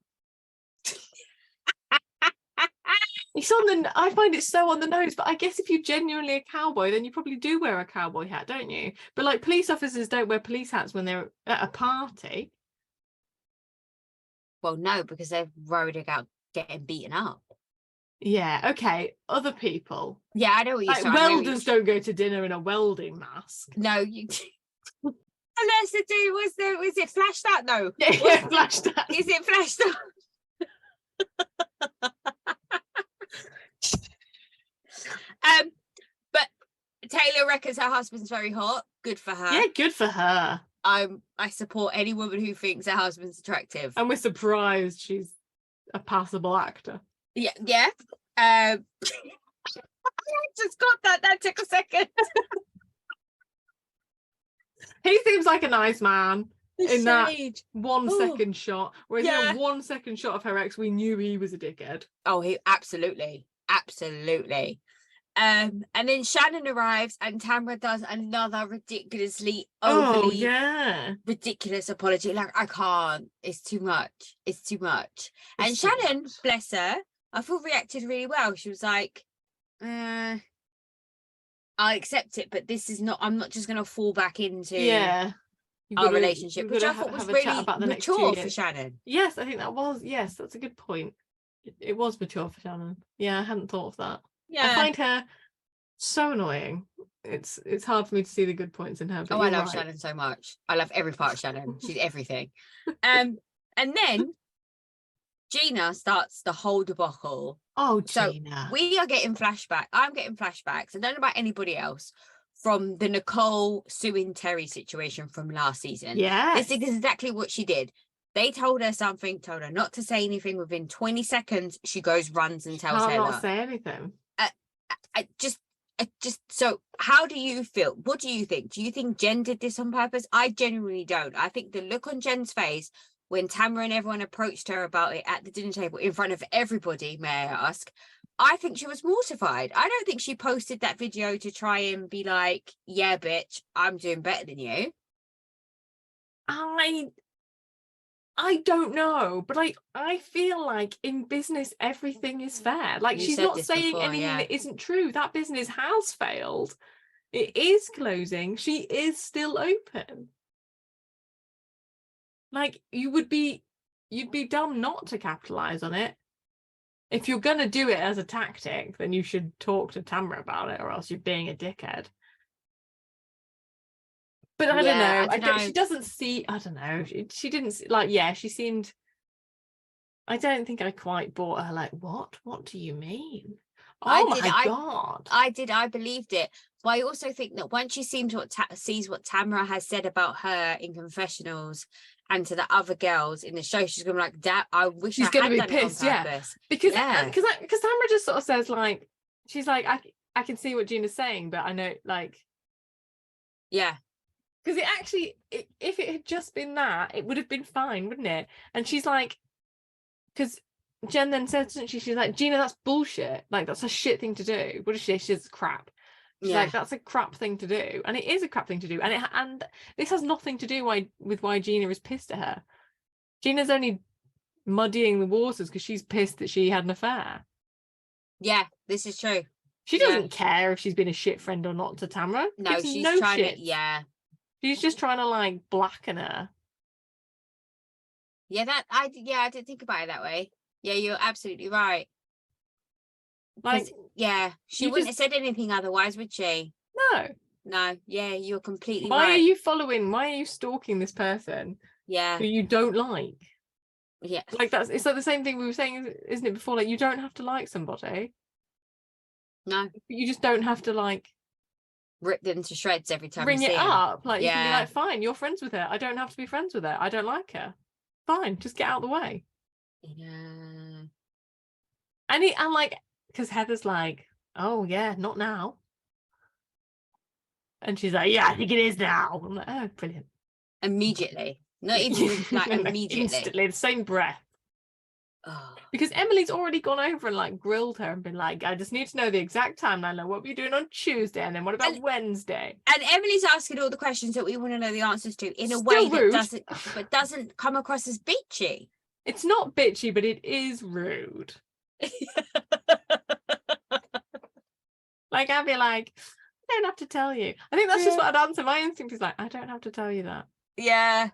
It's on the. I find it so on the nose, but I guess if you're genuinely a cowboy, then you probably do wear a cowboy hat, don't you? But like, police officers don't wear police hats when they're at a party. Well, no, because they're worried about getting beaten up. Yeah, okay. Other people. Yeah, I know what you're saying. Welders don't go to dinner in a welding mask. No, you. Unless the dude was it flashed out? No. Yeah, flashed out. Is it flashed out? But Taylor reckons her husband's very hot. Good for her. Yeah, good for her. I support any woman who thinks her husband's attractive. And we're surprised she's a passable actor. Yeah. I just got that. That took a second. He seems like a nice man in that 1 second shot. Whereas in a 1 second shot of her ex, we knew he was a dickhead. Oh, he absolutely. And then Shannon arrives and Tamara does another ridiculously ridiculous apology. Like, I can't. It's too much. And Shannon, bless her, I thought reacted really well. She was like, I'll accept it, but this is not, I'm not just going to fall back into our relationship, which I thought was really mature for Shannon. Yes, I think that was, that's a good point. It was mature for Shannon. Yeah, I hadn't thought of that. Yeah. I find her so annoying. It's hard for me to see the good points in her. But I love Shannon so much. I love every part of Shannon. She's everything. And then Gina starts the whole debacle. Oh, Gina. So we are getting flashback. I'm getting flashbacks. I don't know about anybody else from the Nicole suing Terry situation from last season. Yeah. This is exactly what she did. They told her something, told her not to say anything. Within 20 seconds, she goes, runs and tells her not say anything. So how do you feel? What do you think? Do you think Jen did this on purpose? I genuinely don't. I think the look on Jen's face when Tamara and everyone approached her about it at the dinner table in front of everybody, may I ask, I think she was mortified. I don't think she posted that video to try and be like, yeah, bitch, I'm doing better than you. I don't know, but I feel like in business everything is fair. Like, she's not saying anything that isn't true. That business has failed. It is closing. She is still open. Like, you'd be dumb not to capitalize on it. If you're gonna do it as a tactic, then you should talk to Tamara about it, or else you're being a dickhead. But I don't know. She doesn't see. I don't know. She didn't see, like. Yeah, she seemed. I don't think I quite bought her. Like, what? What do you mean? Oh my god! I did. I believed it. But I also think that once she sees what Tamara has said about her in confessionals and to the other girls in the show, she's gonna be like, "That I wish she's I gonna be pissed." Because Tamara just sort of says, like, she's like, I can see what Gina's saying, but I know, like, because it actually, if it had just been that, it would have been fine, wouldn't it? And she's like, because Jen then said, doesn't she? She's like, Gina, that's bullshit. Like, that's a shit thing to do. What is she? She's crap. She's like, that's a crap thing to do, and it is a crap thing to do. And this has nothing to do with why Gina is pissed at her. Gina's only muddying the waters because she's pissed that she had an affair. Yeah, this is true. She doesn't care if she's been a shit friend or not to Tamara. No, she's trying to. She's just trying to, like, blacken her. Yeah, I didn't think about it that way. Yeah, you're absolutely right. Like, she wouldn't have said anything otherwise, would she? No, yeah, you're completely right. Why are you stalking this person who you don't like? Yeah. Like, it's like the same thing we were saying, isn't it, before? Like, you don't have to like somebody. No. You just don't have to, like, rip them to shreds every time bring you see it up. Like, you can be like, fine, you're friends with her. I don't have to be friends with her. I don't like her. Fine, just get out of the way. Yeah. And like, because Heather's like, oh yeah, not now. And she's like, yeah, I think it is now. I'm like, oh, brilliant. Immediately. Not even like immediately. Instantly, the same breath. Oh. Because Emily's already gone over and like grilled her and been like, I just need to know the exact timeline. Like, what were you doing on Tuesday? And then what about Wednesday? And Emily's asking all the questions that we want to know the answers to in a way that doesn't come across as bitchy. It's not bitchy, but it is rude. Like, I'd be like, I don't have to tell you. I think that's just what I'd answer. My instinct is like, I don't have to tell you that. Yeah,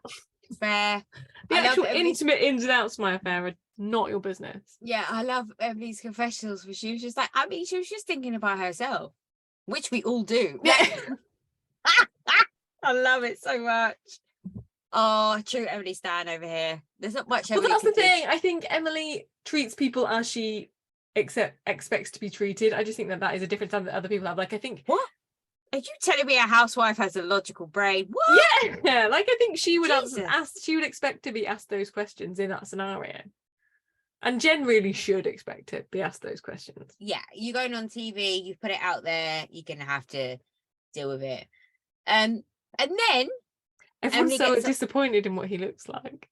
fair. The actual intimate ins and outs of my affair are not your business. Yeah, I love Emily's confessionals where she was just like, I mean, she was just thinking about herself, which we all do. Yeah. I love it so much. Oh, true Emily stan over here. There's not much Emily. Well, that's the thing. I think Emily treats people as she expects to be treated. I just think that is a different time that other people have. Like, I think... What? Are you telling me a housewife has a logical brain? What? Yeah, like, I think she would she would expect to be asked those questions in that scenario. And Jen really should expect to be asked those questions. Yeah, you're going on TV, you put it out there, you're going to have to deal with it. And then... Everyone's so disappointed in what he looks like.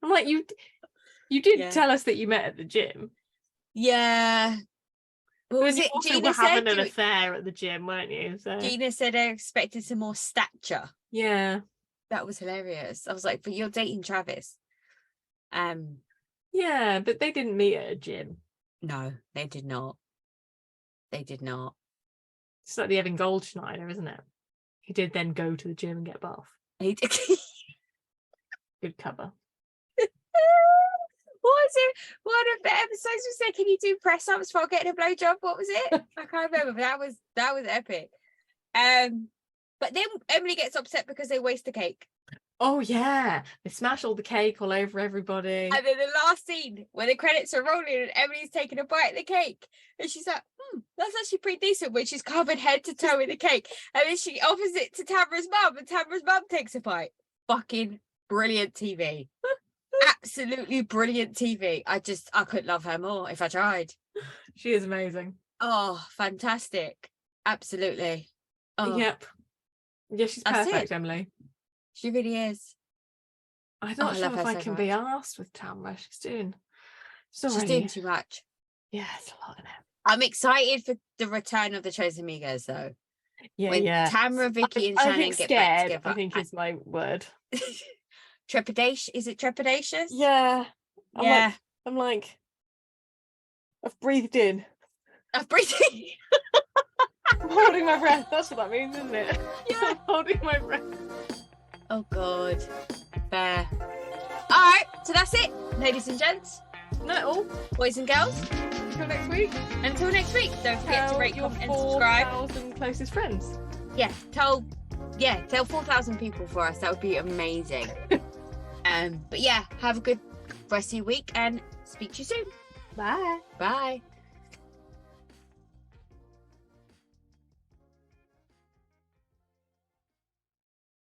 I'm like, you did tell us that you met at the gym. Yeah. What was it? You were having an affair at the gym, weren't you? So. Gina said I expected some more stature. Yeah. That was hilarious. I was like, but you're dating Travis. Yeah, but they didn't meet at a gym. No, they did not. They did not. It's like the Evan Goldschneider, isn't it? He did then go to the gym and get buff. He did. Good cover. What was it? One of the episodes was saying, can you do press ups while getting a blowjob? What was it? I can't remember, but that was epic. But then Emily gets upset because they waste the cake. Oh yeah, they smash all the cake all over everybody. And then the last scene where the credits are rolling and Emily's taking a bite of the cake, and she's like, that's actually pretty decent, when she's covered head to toe in the cake. And then she offers it to Tamara's mum, and Tamara's mum takes a bite. Fucking brilliant TV. Absolutely brilliant TV. I could love her more if I tried. She is amazing. Oh, fantastic. Absolutely. Oh. Yep. Yeah, she's perfect, Emily. She really is. I'm not sure if I can be asked with Tamara. She's doing too much. Yeah, it's a lot in it. I'm excited for the return of the Tres Amigos, though. Yeah, when Tamara, Vicky, and Shannon get back together. I think is my word. Trepidation? Is it trepidatious? Yeah. I'm like, I've breathed in. I've breathed in. I'm holding my breath. That's what that means, isn't it? Yeah. I'm holding my breath. Oh, God. Fair. All right. So that's it, ladies and gents. Not all. Boys and girls. Until next week. Don't forget to rate, comment, and subscribe. 4,000 closest friends. Yeah. Tell 4,000 people for us. That would be amazing. But yeah, have a good rest of your week and speak to you soon. Bye. Bye.